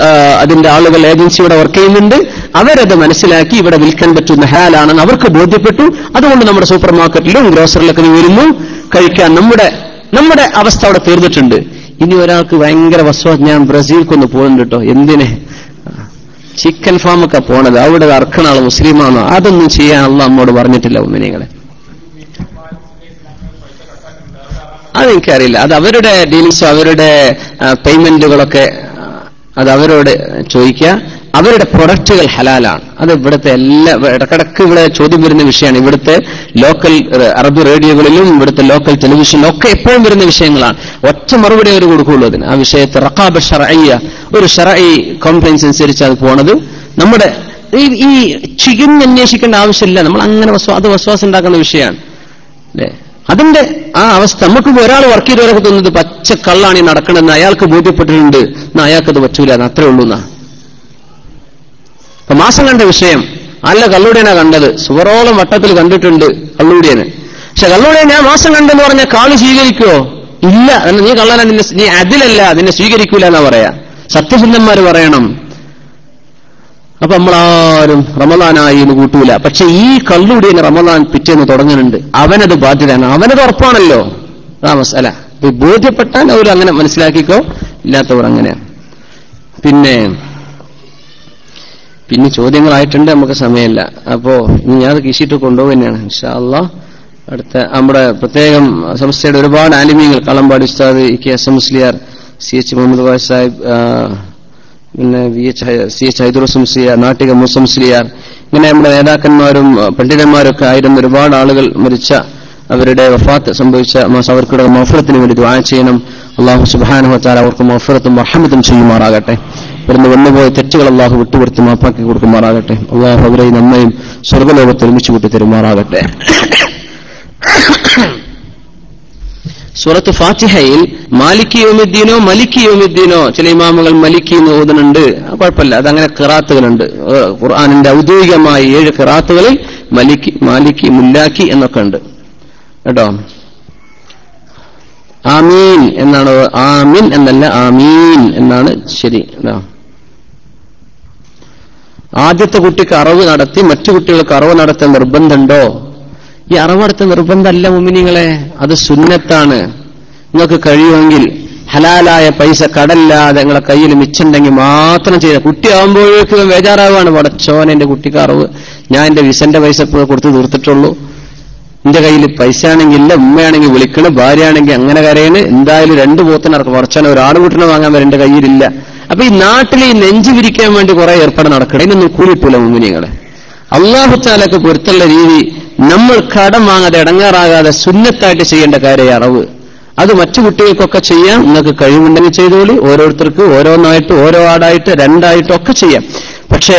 A: അതിന്റെ ആളുകൾ ഏജൻസി ഇവിടെ വർക്ക് ചെയ്യുന്നുണ്ട്. അവരത് മനസ്സിലാക്കി ഇവിടെ വിൽക്കാൻ പറ്റുന്ന ഹലാലാണെന്ന് അവർക്ക് ബോധ്യപ്പെട്ടു. അതുകൊണ്ട് നമ്മുടെ സൂപ്പർ മാർക്കറ്റിലും ഗ്രോസറിലൊക്കെ വരുന്നു കഴിക്കാൻ. നമ്മുടെ അവസ്ഥ അവിടെ തീർന്നിട്ടുണ്ട്. ഇനി ഒരാൾക്ക് ഭയങ്കര വസ്വാസ്, ഞാൻ ബ്രസീൽക്കൊന്ന് പോകുന്നുണ്ട് കേട്ടോ, എന്തിന് ചിക്കൻ ഫാമൊക്കെ പോണത്, അവിടെ അർക്കണ ആള് മുസ്ലിമാണോ, അതൊന്നും ചെയ്യാൻ അള്ളാഹ് നമ്മോട് പറഞ്ഞിട്ടില്ല. ഉമ്മിനികളെ അതെനിക്കറിയില്ല. അത് അവരുടെ ഡീലിങ്സോ അവരുടെ പേയ്മെന്റുകളൊക്കെ അത് അവരോട് ചോദിക്കുക. അവരുടെ പ്രൊഡക്റ്റുകൾ ഹലാലാണ്. അത് ഇവിടുത്തെ ഇടക്കിടക്ക് ഇവിടെ ചോദ്യം വരുന്ന വിഷയമാണ്. ഇവിടുത്തെ ലോക്കൽ അറബ് റേഡിയോകളിലും ഇവിടുത്തെ ലോക്കൽ ടെലിവിഷനിലും ഒക്കെ എപ്പോഴും വരുന്ന വിഷയങ്ങളാണ്. ഒറ്റ മറുപടി അവർ കൊടുക്കുള്ളൂ അതിന്. ആ വിഷയത്തെ റഖാബ ശർഇയ്യ, ഒരു ശർഇ കോംപ്ലയൻസ് അനുസരിച്ച് അത് പോണത്. നമ്മുടെ ഈ ചികിത്സ ആവശ്യമില്ല. നമ്മൾ അങ്ങനെ വസ്വാസം ഉണ്ടാക്കുന്ന വിഷയമാണ് അല്ലേ. അതിന്റെ ആ അവസ്ഥ നമുക്ക് ഒരാൾ വർക്ക് ചെയ്തവരൊക്കെ തോന്നുന്നത് പച്ച കള്ളാണ് ഈ നടക്കണമെന്ന് അയാൾക്ക് ബോധ്യപ്പെട്ടിട്ടുണ്ട്, എന്നാ അയാൾക്കത് പറ്റൂല, എന്ന് അത്രേ ഉള്ളൂ എന്നാ. ഇപ്പൊ മാസം കണ്ട വിഷയം, നല്ല കള്ളുടിയനാ കണ്ടത്, സുവറോളം വട്ടത്തിൽ കണ്ടിട്ടുണ്ട് കള്ളുടിയന്. പക്ഷെ കള്ളുടിയൻ ഞാൻ മാസം കണ്ടെന്ന് പറഞ്ഞാൽ കാള് സ്വീകരിക്കുവോ? ഇല്ല. നീ കള്ളന, നീ അതിലല്ല, നിന്നെ സ്വീകരിക്കൂല എന്നാ പറയാ. സത്യസന്ധന്മാര് പറയണം. അപ്പൊ നമ്മളാരും റമദാനായി എന്ന് കൂട്ടൂല. പക്ഷെ ഈ കള്ളുടിയന് റമദാൻ പിറ്റേന്ന് തുടങ്ങുന്നുണ്ട്, അവനത് ബാധ്യതയാണ്, അവനത് ഉറപ്പാണല്ലോ. ആ മസല ബോധ്യപ്പെട്ടാൽ അവർ അങ്ങനെ മനസ്സിലാക്കിക്കോ, ഇല്ലാത്തവർ അങ്ങനെയാണ്. പിന്നെ ചോദ്യങ്ങളായിട്ടുണ്ട്, നമുക്ക് സമയമില്ല. അപ്പോ ഇനി ഞാൻ കീശിട്ട് കൊണ്ടുപോകുക തന്നെയാണ് ഇൻഷാ അല്ലാഹ്. അടുത്ത നമ്മുടെ പ്രത്യേകം സംസ്ഥയുടെ ഒരുപാട് ആലിമീങ്ങൾ, കളമ്പാടി ഉസ്താദ്, KS മുസ്ലിയാർ, CH മുഹമ്മദ് വായ സാഹിബ്, പിന്നെ CH ഹൈദുറസ് മുസ്ലിയാർ, നാട്ടിക മൂസ മുസ്ലിയാർ, ഇങ്ങനെ നമ്മുടെ നേതാക്കന്മാരും പണ്ഡിതന്മാരൊക്കെ ആയിരുന്ന ഒരുപാട് ആളുകൾ മരിച്ച, അവരുടെ വഫാത്ത് സംഭവിച്ച അവർക്കുടെ മഗ്ഫിറത്തിന് വേണ്ടി ദുആ ചെയ്യണം. അല്ലാഹു സുബ്ഹാനഹു വ തആല അവർക്ക് മഗ്ഫിറത്തും റഹ്മത്തും ചെയ്യുമാറാകട്ടെ. ഇവിടുന്ന് വന്നുപോയ തെറ്റുകൾ അല്ലാഹു വിട്ടുപുറത്ത് മാപ്പാക്കി കൊടുക്കുമാറാകട്ടെ. അല്ലാഹു അവരെ നന്മയും സ്വർഗ്ഗലോകത്ത് ഒരുമിച്ച് കൂട്ടി തരുമാറാകട്ടെ. സൂറത്ത് ഫാത്തിഹയിൽ മാലിക് യൗമിദ്ദീനോ മലിക് യൗമിദ്ദീനോ ചില ഇമാമുകൾ മലിക് എന്ന് ഓതുന്നുണ്ട്, കുഴപ്പമില്ല, അതങ്ങനെ ഖിറാത്തുകളുണ്ട്. ഖുർആനിന്റെ ഔദ്യോഗികമായ 7 ഖിറാത്തുകളിൽ മലിക്, മാലിക്, മുല്ലാക്കി എന്നൊക്കെ ഉണ്ട് കേട്ടോ. ആമീൻ എന്നാണ്, ആമീൻ എന്നല്ല ആമീൻ എന്നാണ് ശരി. ആദ്യത്തെ കുട്ടിക്ക് അറവ് നടത്തി മറ്റു കുട്ടികൾക്ക് അറവ് നടത്താൻ നിർബന്ധമുണ്ടോ? ഈ അറവ് നടത്താൻ നിർബന്ധമല്ല മുഅ്മിനീങ്ങളെ, അത് സുന്നത്താണ്. നിങ്ങൾക്ക് കഴിയുമെങ്കിൽ ഹലാലായ പൈസ കടല്ലാതെ നിങ്ങളെ കയ്യിൽ മിച്ചുണ്ടെങ്കിൽ മാത്രം ചെയ്ത. കുട്ടിയാകുമ്പോഴേക്കും ബേജാറാവാണ്, പടച്ചോനെ എന്റെ കുട്ടിക്ക് അറവ്, ഞാൻ എന്റെ വിസന്റെ പൈസ കൊടുത്ത് തീർത്തിട്ടുള്ളൂ, എന്റെ കയ്യിൽ പൈസ ആണെങ്കിൽ ഇല്ല, ഉമ്മയാണെങ്കിൽ വിളിക്കണം, ഭാര്യയാണെങ്കിൽ അങ്ങനെ കരയണ്, എന്തായാലും 2 പോത്തിനിറക്കും, പടച്ചോനെ ഒരാടുകൂട്ടിനെ വാങ്ങാൻ വരെ എന്റെ കയ്യിലില്ല. അപ്പൊ ഈ നാട്ടിൽ ഈ നെഞ്ചു വിരിക്കാൻ വേണ്ടി കുറെ ഏർപ്പാട് നടക്കണം. അതിനൊന്നും കൂലിട്ടൂല മുഅ്മിനീങ്ങളെ. അല്ലാഹു തആലക്ക് പൊരുത്തുള്ള രീതി നമ്മൾ കടം വാങ്ങാതെ ഇടങ്ങാറാകാതെ സുന്നത്തായിട്ട് ചെയ്യേണ്ട കാര്യം അറവ്. അത് മറ്റു കുട്ടികൾക്കൊക്കെ ചെയ്യാം, നിങ്ങൾക്ക് കഴിവുണ്ടെങ്കിൽ ചെയ്തോളി. ഓരോരുത്തർക്ക് ഓരോന്നായിട്ട്, ഓരോ ആടായിട്ട്, 2 ആയിട്ടും ഒക്കെ ചെയ്യാം. പക്ഷേ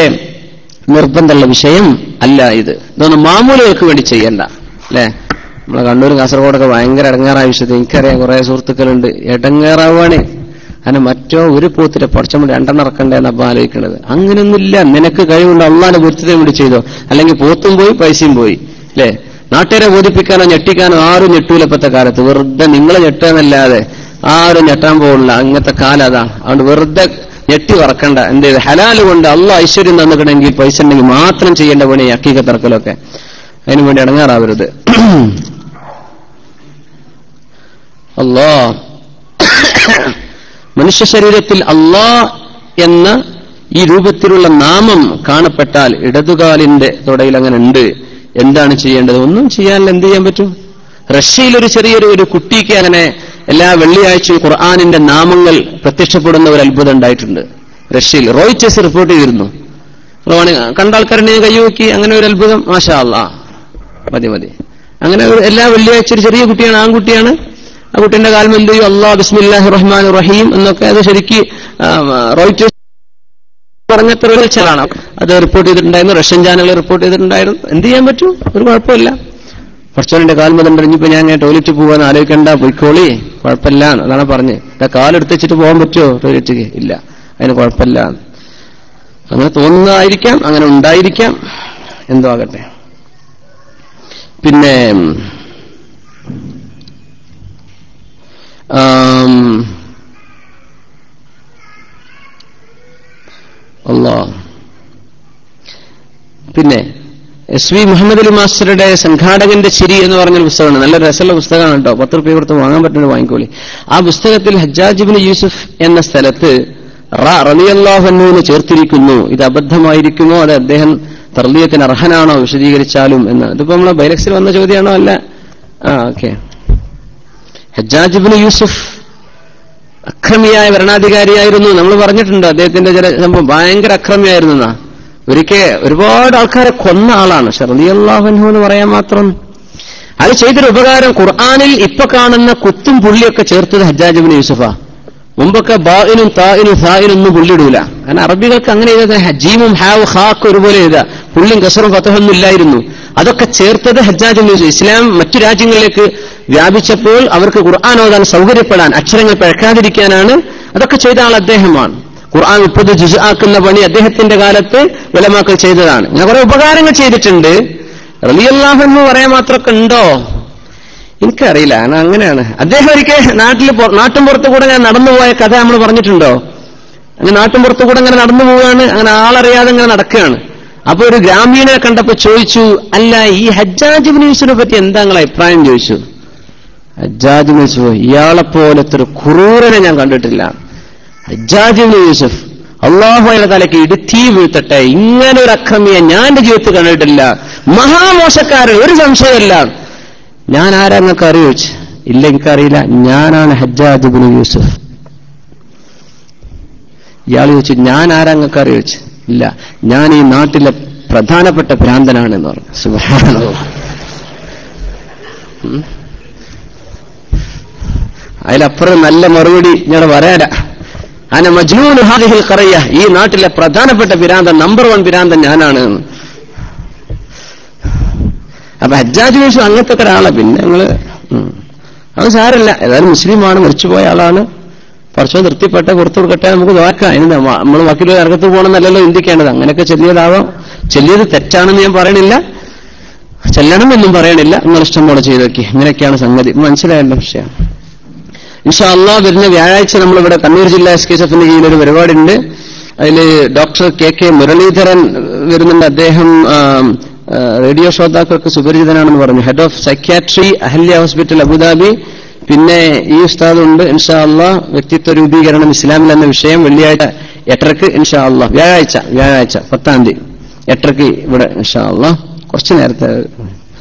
A: നിർബന്ധമുള്ള വിഷയം അല്ല ഇത്. ഇതൊന്നും മാമൂലുകൾക്ക് വേണ്ടി ചെയ്യണ്ട അല്ലെ. നമ്മളെ കണ്ണൂരും കാസർഗോഡൊക്കെ ഭയങ്കര ഇടങ്ങാറായ വിഷയത്തിൽ എനിക്കറിയാം, കുറെ സുഹൃത്തുക്കളുണ്ട്, ഇടങ്ങാറാവാണ്. അങ്ങനെ മറ്റോ ഒരു പോത്തിനെ പഠിച്ചപ്പോൾ 2 ഇറക്കണ്ടേ എന്നപ്പോ ആലോചിക്കണത്. അങ്ങനെയൊന്നുമില്ല. നിനക്ക് കഴിവുണ്ട്, അള്ളാന്റെ പൊരുത്തത്തിന് വേണ്ടി ചെയ്തോ. അല്ലെങ്കിൽ പോത്തും പോയി പൈസയും പോയി അല്ലെ. നാട്ടുകാരെ ബോധിപ്പിക്കാനോ ഞെട്ടിക്കാനോ ആരും ഞെട്ടൂലപ്പത്തെ കാലത്ത്. വെറുതെ നിങ്ങളെ ഞെട്ടാന്നല്ലാതെ
C: ആരും ഞെട്ടാൻ പോകില്ല. അങ്ങനത്തെ കാലം അതാണ്. അതുകൊണ്ട് വെറുതെ ഞെട്ടി വറക്കണ്ട. എന്ത് ഹലാല് കൊണ്ട് അള്ളാഹ് ഐശ്വര്യം തന്നിട്ടുണ്ടെങ്കിൽ പൈസ ഉണ്ടെങ്കിൽ മാത്രം ചെയ്യേണ്ട പണി അക്കീഖത്ത് ഇറക്കലൊക്കെ. അതിനു വേണ്ടി ഇടങ്ങാറാവരുത്. അല്ലാഹ് മനുഷ്യ ശരീരത്തിൽ അല്ലാഹ് എന്ന ഈ രൂപത്തിലുള്ള നാമം കാണപ്പെട്ടാൽ ഇടതുകാലിന്റെ തുടയിൽ അങ്ങനെ ഉണ്ട്. എന്താണ് ചെയ്യേണ്ടത്? ഒന്നും ചെയ്യാനില്ല. എന്ത് ചെയ്യാൻ പറ്റും? റഷ്യയിലൊരു ചെറിയൊരു കുട്ടിക്ക് അങ്ങനെ എല്ലാ വെള്ളിയാഴ്ചയും ഖുർആനിന്റെ നാമങ്ങൾ പ്രത്യക്ഷപ്പെടുന്ന ഒരു അത്ഭുതം ഉണ്ടായിട്ടുണ്ട് റഷ്യയിൽ. റോയിച്ചേഴ്സ് റിപ്പോർട്ട് ചെയ്തിരുന്നു. കണ്ട ആൾക്കാരെ കൈവക്കി അങ്ങനെ ഒരു അത്ഭുതം. മാഷാ അല്ലാഹ്, മതി. അങ്ങനെ എല്ലാ വെള്ളിയാഴ്ച ഒരു ചെറിയ കുട്ടിയാണ്, ആൺകുട്ടിയാണ്. ആ കുട്ടിന്റെ കാലം എന്ത് ചെയ്യും? അല്ലാഹ് ബിസ്മില്ലാഹിർ റഹ്മാനിർ റഹീം എന്നൊക്കെ അത് ശരിക്ക് റോയിച്ചേഴ്സ് പറഞ്ഞത്ര ഒരു ചലാണ് അത് റിപ്പോർട്ട് ചെയ്തിട്ടുണ്ടായിരുന്നു. റഷ്യൻ ചാനൽ റിപ്പോർട്ട് ചെയ്തിട്ടുണ്ടായിരുന്നു. എന്ത് ചെയ്യാൻ പറ്റും? ഒരു കുഴപ്പമില്ല. കുറച്ചോന്റെ കാൽമതുണ്ട്. ഇനിയിപ്പോ ഞാൻ ടോയ്ലറ്റ് പോകാന്ന് ആലോചിക്കണ്ട, പോയിക്കോളി, കുഴപ്പമില്ല. അതാണ് പറഞ്ഞ്. കാലെടുത്ത് വെച്ചിട്ട് പോകാൻ പറ്റുമോ ടോയ്ലറ്റിക്ക്? ഇല്ല, അതിന് കുഴപ്പമില്ല. അങ്ങനെ തോന്നുന്നതായിരിക്കാം, അങ്ങനെ ഉണ്ടായിരിക്കാം, എന്തോ ആകട്ടെ. പിന്നെ പിന്നെ എസ് വി മുഹമ്മദ് അലി മാസ്റ്ററുടെ സംഘാടകന്റെ ചിരി എന്ന് പറഞ്ഞൊരു പുസ്തകമാണ്. നല്ല രസമുള്ള പുസ്തകമാണ് കേട്ടോ. 10 രൂപ കൊടുത്ത് വാങ്ങാൻ പറ്റുന്നത് വാങ്ങിക്കോളി. ആ പുസ്തകത്തിൽ ഹജ്ജാജ് ഇബ്നു യൂസുഫ് എന്ന സ്ഥലത്ത് റളിയല്ലാഹു അൻഹു എന്ന് ചേർത്തിരിക്കുന്നു. ഇത് അബദ്ധമായിരിക്കുമോ, അത് അദ്ദേഹം തർലിയത്തിന് അർഹനാണോ, വിശദീകരിച്ചാലും എന്ന്. ഇതിപ്പോ നമ്മളെ ബൈലക്സിൽ വന്ന ചോദ്യമാണോ? അല്ല. ഓക്കെ. ഹജ്ജാജ് ഇബ്നു യൂസുഫ് അക്രമിയായ ഭരണാധികാരിയായിരുന്നു. നമ്മൾ പറഞ്ഞിട്ടുണ്ട് അദ്ദേഹത്തിന്റെ ചില സംഭവം ഭയങ്കര അക്രമിയായിരുന്നു. ഒരിക്കൽ ഒരുപാട് ആൾക്കാരെ കൊന്ന ആളാണ്. റളിയല്ലാഹു അൻഹു എന്ന് പറയാൻ മാത്രം. അത് ചെയ്തൊരു ഉപകാരം, ഖുർആനിൽ ഇപ്പൊ കാണുന്ന കുത്തും പുള്ളിയൊക്കെ ചേർത്തത് ഹജ്ജാജ് ഇബ്നു യൂസുഫാ. മുമ്പൊക്കെ ബാഇനും താഇനും സാഇനൊന്നും പുള്ളിയിടൂല. കാരണം അറബികൾക്ക് അങ്ങനെ എഴുതാ, ഹജീമും ഹാവ് ഹാക്ക് ഒരുപോലെ എഴുതാ, പുള്ളിയും കസറും ഫതഹൊന്നും ഇല്ലായിരുന്നു. അതൊക്കെ ചേർത്തത് ഹജ്ജാജ് ഇബ്നു യൂസുഫ്. ഇസ്ലാം മറ്റു രാജ്യങ്ങളിലേക്ക് വ്യാപിച്ചപ്പോൾ അവർക്ക് ഖുർആൻ ഓതാൻ സൗകര്യപ്പെടാൻ, അക്ഷരങ്ങൾ പിഴക്കാതിരിക്കാനാണ് അതൊക്കെ ചെയ്ത ആൾ അദ്ദേഹമാണ്. ഖുർആൻ 30 ജുസ് ആക്കുന്ന പണി അദ്ദേഹത്തിന്റെ കാലത്ത് ഉലമാക്കൾ ചെയ്തതാണ്. ഞാൻ കുറെ ഉപകാരങ്ങൾ ചെയ്തിട്ടുണ്ട്. റളിയല്ലാഹു അൻഹു പറയാൻ മാത്രമൊക്കെ ഉണ്ടോ എനിക്കറിയില്ല. അങ്ങനെയാണ്. അദ്ദേഹം ഒരിക്കൽ നാട്ടിൻപുറത്ത് കൂടെ ഞാൻ നടന്നുപോയ കഥ നമ്മൾ പറഞ്ഞിട്ടുണ്ടോ? അങ്ങനെ നാട്ടിൻപുറത്ത് കൂടെ അങ്ങനെ നടന്നു പോവുകയാണ്, അങ്ങനെ ആളറിയാതെ അങ്ങനെ നടക്കുകയാണ്. അപ്പൊ ഒരു ഗ്രാമീണനെ കണ്ടപ്പോ ചോദിച്ചു, അല്ല ഈ ഹജ്ജാജ് ഇബ്നു യൂസുഫിനെ പറ്റി എന്താ നിങ്ങളെ അഭിപ്രായം ചോദിച്ചു. ഹജ്ജാജ് ഇബ്നു യൂസുഫ് ഇയാളെപ്പോലത്തെ ഒരു ക്രൂരനെ ഞാൻ കണ്ടിട്ടില്ല. ഹജ്ജാജ് ഇബ്നു യൂസുഫ് അല്ലാഹു അയാളുടെ തലയ്ക്ക് ഇടുത്തി വീഴ്ത്തട്ടെ, ഇങ്ങനെ ഒരു അക്രമിയെ ഞാൻ എന്റെ ജീവിതത്തിൽ കണ്ടിട്ടില്ല. മഹാമോശക്കാരൻ, ഒരു സംശയമല്ല. ഞാൻ ആരാ നിങ്ങൾക്ക് അറിയോ ചോദിച്ചു. ഇല്ല, എനിക്കറിയില്ല. ഞാനാണ് ഹജ്ജാജ് ഇബ്നു യൂസുഫ്. ഇയാൾ ചോദിച്ചു, ഞാൻ ആരാ നിങ്ങൾക്ക് അറിയോ ചോദിച്ചു. ഇല്ല, ഞാൻ ഈ നാട്ടിലെ പ്രധാനപ്പെട്ട ഭ്രാന്തനാണെന്ന് പറഞ്ഞു. സുബ്ഹാനല്ലാഹ്. അതിലപ്പുറം നല്ല മറുപടി ഞാൻ പറയാല. അന മജ്നൂൻ ഹാദിഹിൽ ഖറിയ, ഈ നാട്ടിലെ പ്രധാനപ്പെട്ട ഭ്രാന്തൻ, നമ്പർ 1 ഭ്രാന്തൻ ഞാനാണ്. അപ്പൊ ഹജ്ജാജ് യൂസുഫ് അങ്ങനത്തെ ഒരാളെ പിന്നെ ഞങ്ങള് അത് സാരല്ല, ഏതായാലും മുസ്ലിമാണ്, മരിച്ചുപോയ ആളാണ്. കുറച്ചോ തൃപ്തിപ്പെട്ട പുറത്തു കൊടുക്കട്ടെ, നമുക്ക് നോക്കാം. അതിന് നമ്മൾ ബാക്കിയുള്ള നരകത്ത് പോകണമെന്നല്ലല്ലോ ചിന്തിക്കേണ്ടത്. അങ്ങനെയൊക്കെ ചെല്ലിയതാവാം. ചെല്ലിയത് തെറ്റാണെന്ന് ഞാൻ പറയണില്ല, ചെല്ലണം എന്നും പറയണില്ല. നിങ്ങൾ ഇഷ്ടം പോലെ ചെയ്തു നോക്കി. ഇങ്ങനെയൊക്കെയാണ് സംഗതി. മനസ്സിലായല്ലോ വിഷയം. ഇൻഷാ അല്ലാഹ് വരുന്ന വ്യാഴാഴ്ച നമ്മളിവിടെ കണ്ണൂർ ജില്ലാ SKSFന്റെ കീഴിൽ ഒരു പരിപാടി ഉണ്ട്. അതിൽ ഡോക്ടർ KK മുരളീധരൻ വരുന്നുണ്ട്. അദ്ദേഹം റേഡിയോ ശ്രോതാക്കൾക്ക് സുപരിചിതനാണെന്ന് പറഞ്ഞു. Head of psychiatry Ahalya hospital Abu Dhabi. പിന്നെ ഈ ഉസ്താദ് ഉണ്ട്. ഇൻഷാ അല്ലാഹ് വ്യക്തിത്വ രൂപീകരണം ഇസ്ലാമിൽ എന്ന വിഷയം വെള്ളിയാഴ്ച 8:30 ഇൻഷാ അല്ലാഹ്. വ്യാഴാഴ്ച 10-ാം തീയതി 8:30 ഇവിടെ ഇൻഷാ അല്ലാഹ്. കുറച്ച് നേരത്തെ.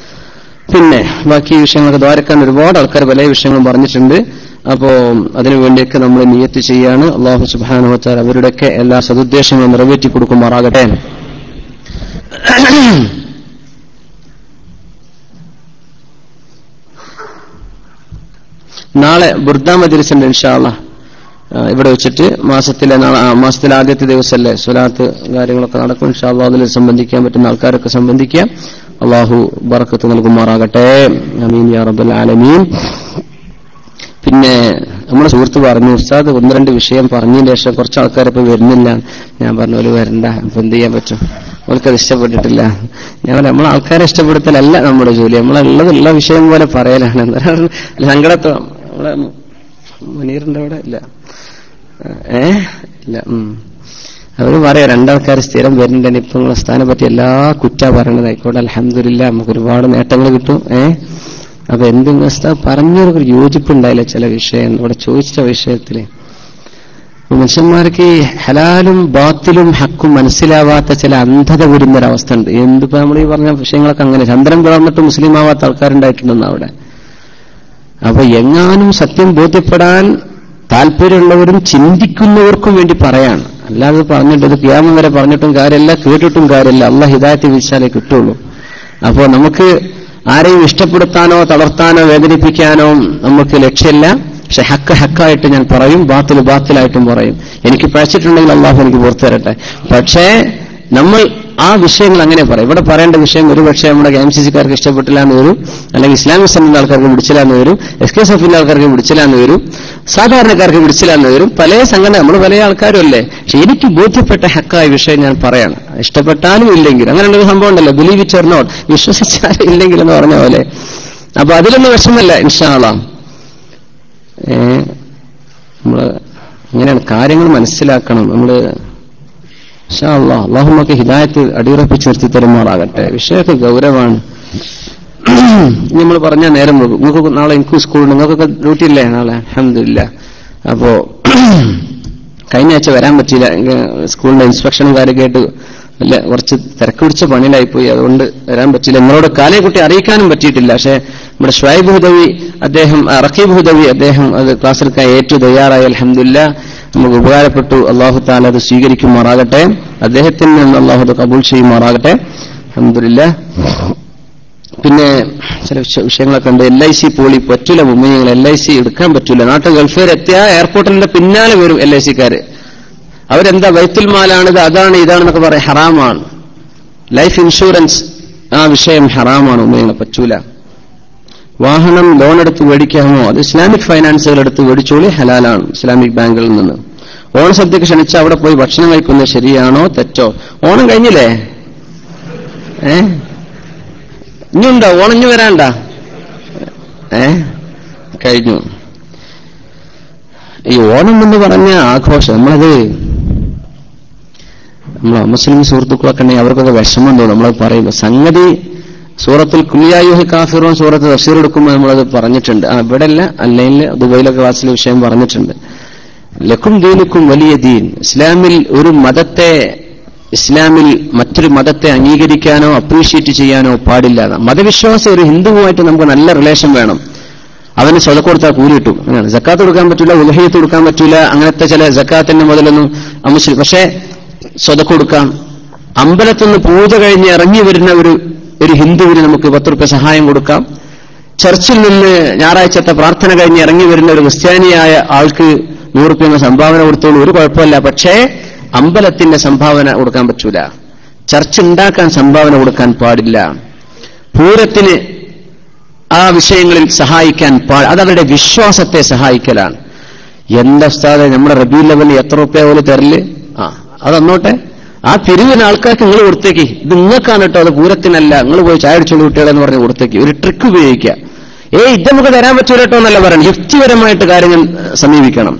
C: പിന്നെ ബാക്കി വിഷയങ്ങളൊക്കെ ദ്വാരക്കാൻ ഒരുപാട് ആൾക്കാർ പല വിഷയങ്ങളും പറഞ്ഞിട്ടുണ്ട്. അപ്പോ അതിനുവേണ്ടിയൊക്കെ നമ്മൾ നിയ്യത്ത് ചെയ്യാണ്. അല്ലാഹു സുബ്ഹാനഹു വ തആല അവരുടെയൊക്കെ എല്ലാ സദുദ്ദേശങ്ങളും നിറവേറ്റി കൊടുക്കുമാറാകട്ടെ. നാളെ ബുർദ മജ്ലിസ് ഉണ്ട് ഇൻഷാ അല്ലാഹ്. ഇവിടെ വെച്ചിട്ട് മാസത്തിലെ ആദ്യത്തെ ദിവസമല്ലേ സ്വലാത്ത് കാര്യങ്ങളൊക്കെ നടക്കും. ഇൻഷാ അല്ലാഹ് അതിൽ സംബന്ധിക്കാൻ പറ്റുന്ന ആൾക്കാരൊക്കെ സംബന്ധിക്കാം. അല്ലാഹു ബറക്കത്ത് നൽകുമാറാകട്ടെ. ആമീൻ യാ റബ്ബൽ ആലമീൻ. പിന്നെ നമ്മുടെ സുഹൃത്ത് പറഞ്ഞു, ഉസ്താദ് 1-2 വിഷയം പറഞ്ഞതിന് ശേഷം കുറച്ച് ആൾക്കാരിപ്പോ വരുന്നില്ല. ഞാൻ പറഞ്ഞു പോലെ വരണ്ട, അപ്പൊ എന്ത് ചെയ്യാൻ പറ്റും, അവർക്കത് ഇഷ്ടപ്പെട്ടിട്ടില്ല. നമ്മളെ ആൾക്കാരെ ഇഷ്ടപ്പെടുത്തലല്ല നമ്മുടെ ജോലി, നമ്മളെ ഉള്ള വിഷയം പോലെ പറയലാണ്. സങ്കടത്തോ നമ്മളെ മുനീറിന്റെ അവിടെ ഇല്ല, ഇല്ല. അവര് പറയാം രണ്ടാൾക്കാർ സ്ഥിരം വരുന്നുണ്ട്. ഇപ്പൊ നിങ്ങളെ സ്ഥാനം പറ്റി എല്ലാ കുറ്റാ പറയണത്. ആയിക്കോട്ടെ, അൽഹംദുലില്ലാ, നമുക്ക് ഒരുപാട് നേട്ടങ്ങൾ കിട്ടും. അപ്പൊ എന്തെങ്കിലും ഉസ്താദ് പറഞ്ഞൊരു യോജിപ്പുണ്ടായില്ല ചില വിഷയം, ഇവിടെ ചോദിച്ച വിഷയത്തില്. മനുഷ്യന്മാർക്ക് ഹലാലും ബാത്തിലും ഹക്കും മനസ്സിലാവാത്ത ചില അന്ധത വരുന്നൊരവസ്ഥ ഉണ്ട്. എന്തിപ്പോ നമ്മൾ ഈ പറഞ്ഞ വിഷയങ്ങളൊക്കെ അങ്ങനെ ചന്ദ്രൻ പിളർന്നിട്ട് മുസ്ലിം ആവാത്ത ആൾക്കാരുണ്ടായിട്ടുണ്ടെന്ന് അവിടെ. അപ്പൊ എങ്ങാനും സത്യം ബോധ്യപ്പെടാൻ താല്പര്യമുള്ളവരും ചിന്തിക്കുന്നവർക്കും വേണ്ടി പറയാണ്. അല്ലാതെ പറഞ്ഞിട്ട് ഇത് ഖിയാമം വരെ പറഞ്ഞിട്ടും കാര്യമില്ല, കേട്ടിട്ടും കാര്യമില്ല. അള്ളാഹ് ഹിദായത്ത് വീഴ്ചാലേ കിട്ടുള്ളൂ. അപ്പോ നമുക്ക് ആരെയും ഇഷ്ടപ്പെടുത്താനോ തളർത്താനോ വേദനിപ്പിക്കാനോ നമുക്ക് ലക്ഷ്യമില്ല. പക്ഷെ ഹക്ക് ഹക്കായിട്ട് ഞാൻ പറയും, ബാത്തിൽ ബാത്തിലായിട്ടും പറയും. എനിക്ക് പഴച്ചിട്ടുണ്ടെങ്കിൽ അള്ളാഹു എനിക്ക് പുറത്തു തരട്ടെ. പക്ഷേ നമ്മൾ ആ വിഷയങ്ങൾ അങ്ങനെ പറയും. ഇവിടെ പറയേണ്ട വിഷയം ഒരുപക്ഷെ നമ്മുടെ KMCC-ക്കാർക്ക് ഇഷ്ടപ്പെട്ടില്ല എന്ന് വരും, അല്ലെങ്കിൽ ഇസ്ലാമിക് സെന്ററിന്റെ ആൾക്കാർക്ക് പിടിച്ചില്ല എന്ന് വരും, SKSF-ന്റെ ആൾക്കാർക്ക് പിടിച്ചില്ല എന്ന് വരും, സാധാരണക്കാർക്ക് പിടിച്ചില്ല എന്ന് വരും. പല സംഘടന, നമ്മൾ പല ആൾക്കാരും അല്ലേ. പക്ഷെ എനിക്ക് ബോധ്യപ്പെട്ട ഹക്കായ വിഷയം ഞാൻ പറയാണ്. ഇഷ്ടപ്പെട്ടാലും ഇല്ലെങ്കിലും അങ്ങനെയുള്ളൊരു സംഭവം ഉണ്ടല്ലോ, ബിലീവ് ഇറ്റ് ഓർ നോട്ട്, വിശ്വസിച്ചാലും ഇല്ലെങ്കിൽ എന്ന് പറഞ്ഞ പോലെ. അപ്പൊ അതിലൊന്നും വിഷമല്ല ഇൻഷാ അല്ലാഹ്. നമ്മള് ഇങ്ങനെയാണ് കാര്യങ്ങൾ മനസ്സിലാക്കണം. നമ്മള് ഇൻഷാ അല്ലാഹ് അല്ലാഹു നമുക്ക് ഹിദായത്ത് അടിയുറപ്പിച്ച് നിർത്തി തരുമാറാകട്ടെ. വിഷയമൊക്കെ ഗൗരവമാണ്. നമ്മൾ പറഞ്ഞാൽ നേരം പോകും. നിങ്ങൾക്ക് നാളെ എനിക്ക് സ്കൂളുണ്ട്, നിങ്ങൾക്കൊക്കെ ഡ്യൂട്ടി ഇല്ലേ നാളെ? അൽഹംദുലില്ലാ. അപ്പോ കഴിഞ്ഞ ആഴ്ച വരാൻ പറ്റിയില്ല, സ്കൂളിന്റെ ഇൻസ്പെക്ഷനും കാര്യമൊക്കെ ആയിട്ട് അല്ല കുറച്ച് തിരക്ക് പിടിച്ച പണിയിലായിപ്പോയി, അതുകൊണ്ട് വരാൻ പറ്റില്ല. നിങ്ങളോട് കാലയെക്കുട്ടി അറിയിക്കാനും പറ്റിയിട്ടില്ല. പക്ഷെ നമ്മുടെ ഷുഐബ് ഹുദവി അദ്ദേഹം, റഖീബ് ഹുദവി അദ്ദേഹം അത് ക്ലാസ് എടുക്കാൻ ഏറ്റു തയ്യാറായി. അൽഹംദുലില്ലാ, നമുക്ക് ഉപകാരപ്പെട്ടു. അല്ലാഹു തആല അത് സ്വീകരിക്കുമാറാകട്ടെ, അദ്ദേഹത്തിൽ നിന്ന് അല്ലാഹു അത് കബൂൽ ചെയ്യുമാറാകട്ടെ. അൽഹംദുലില്ലാ. പിന്നെ ചില വിഷയങ്ങളൊക്കെ ഉണ്ട്. LIC പോളി പറ്റൂല, മുമ്പിങ്ങൾ LIC എടുക്കാൻ പറ്റൂല. നാട്ടിൽ ഗൾഫുകാർ എത്തിയ എയർപോർട്ടിന്റെ പിന്നാലെ വരും LIC-ക്കാര്. അവരെന്താ ബൈത്തുൽ മാലാണിത്, അതാണ് ഇതാണെന്നൊക്കെ പറയും. ഹറാമാണ്. ലൈഫ് ഇൻഷുറൻസ് ആ വിഷയം ഹറാമാണ്, മുമ്പിങ്ങളെ പറ്റൂല. വാഹനം ലോൺ എടുത്ത് മേടിക്കാമോ? അത് ഇസ്ലാമിക് ഫൈനാൻസുകൾ എടുത്ത് മേടിച്ചോളി, ഹലാലാണ് ഇസ്ലാമിക് ബാങ്കുകളിൽ നിന്ന്. ഓണസദ്യക്ക് ക്ഷണിച്ച അവിടെ പോയി ഭക്ഷണം കഴിക്കുന്നത് ശരിയാണോ തെറ്റോ? ഓണം കഴിഞ്ഞില്ലേ? ഇനിയുണ്ടോ ഓണം? ഇനി വരാണ്ട? കഴിഞ്ഞു. ഈ ഓണം എന്ന് പറഞ്ഞ ആഘോഷം നമ്മളത് മുസ്ലിം സുഹൃത്തുക്കളൊക്കെ ഉണ്ടെങ്കിൽ അവർക്കൊക്കെ വിഷമം തോന്നും നമ്മളത് പറയുമ്പോൾ. സംഗതി സൂറത്തുൽ കുല്യായുഹി കാഫിറൂൻ സൂറത്ത് തഫ്സീർ എടുക്കുമ്പോൾ നമ്മളത് പറഞ്ഞിട്ടുണ്ട്. ഇവിടെ അല്ല, അല്ലെങ്കിൽ ദുബൈയിലൊക്കെ ക്ലാസ്സിലെ വിഷയം പറഞ്ഞിട്ടുണ്ട്. ലക്കും ദീനുക്കും വലിയ ദീൻ. ഇസ്ലാമിൽ ഒരു മതത്തെ, ഇസ്ലാമിൽ മറ്റൊരു മതത്തെ അംഗീകരിക്കാനോ അപ്രീഷിയേറ്റ് ചെയ്യാനോ പാടില്ല. മതവിശ്വാസം ഒരു ഹിന്ദുവുമായിട്ട് നമുക്ക് നല്ല റിലേഷൻ വേണം. അവന് സ്വതക്ക കൊടുത്താൽ കൂലി കിട്ടും. അങ്ങനെയാണ്. സക്കാത്ത് കൊടുക്കാൻ പറ്റൂല, ഉലഹിയത്ത് കൊടുക്കാൻ പറ്റൂല, അങ്ങനത്തെ ചില സക്കാത്തിന്റെ മുതലൊന്നും അമുസ്ലിം. പക്ഷെ സ്വതക്ക കൊടുക്കാം. അമ്പലത്തുനിന്ന് പൂജ കഴിഞ്ഞ് ഇറങ്ങി വരുന്ന ഒരു ഹിന്ദുവിന് നമുക്ക് 10 രൂപ സഹായം കൊടുക്കാം. ചർച്ചിൽ നിന്ന് ഞായറാഴ്ചത്തെ പ്രാർത്ഥന കഴിഞ്ഞ് ഇറങ്ങി വരുന്ന ഒരു ക്രിസ്ത്യാനിയായ ആൾക്ക് 100 രൂപ സംഭാവന കൊടുത്തോളൂ, ഒരു കുഴപ്പമില്ല. പക്ഷേ അമ്പലത്തിന്റെ സംഭാവന കൊടുക്കാൻ പറ്റൂല. ചർച്ച് ഉണ്ടാക്കാൻ സംഭാവന കൊടുക്കാൻ പാടില്ല. പൂരത്തിന് ആ വിഷയങ്ങളിൽ സഹായിക്കാൻ അതവരുടെ വിശ്വാസത്തെ സഹായിക്കലാണ്. എന്താ ഉസ്താദേ നമ്മുടെ റബീഉൽ അവ്വലിൽ എത്ര രൂപ പോലെ തരല്? അതന്നോട്ടെ, ആ പിരിവിന് ആൾക്കാർക്ക് നിങ്ങൾ കൊടുത്തേക്ക്. ഇത് നിങ്ങൾക്കാണ് കേട്ടോ, അത് പൂരത്തിനല്ല. നിങ്ങൾ പോയി ചായ അടിച്ചോളൂ കുട്ടികളെന്ന് പറഞ്ഞ് കൊടുത്തേക്ക്. ഒരു ട്രിക്ക് ഉപയോഗിക്കുക. ഇത് നമുക്ക് തരാൻ പറ്റൂല കേട്ടോ എന്നല്ല പറയണം, യുക്തിപരമായിട്ട് കാര്യങ്ങൾ സമീപിക്കണം.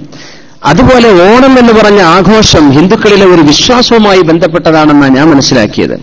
C: അതുപോലെ ഓണം എന്ന് പറഞ്ഞ ആഘോഷം ഹിന്ദുക്കളിലെ ഒരു വിശ്വാസവുമായി ബന്ധപ്പെട്ടതാണെന്നാണ് ഞാൻ മനസ്സിലാക്കിയത്.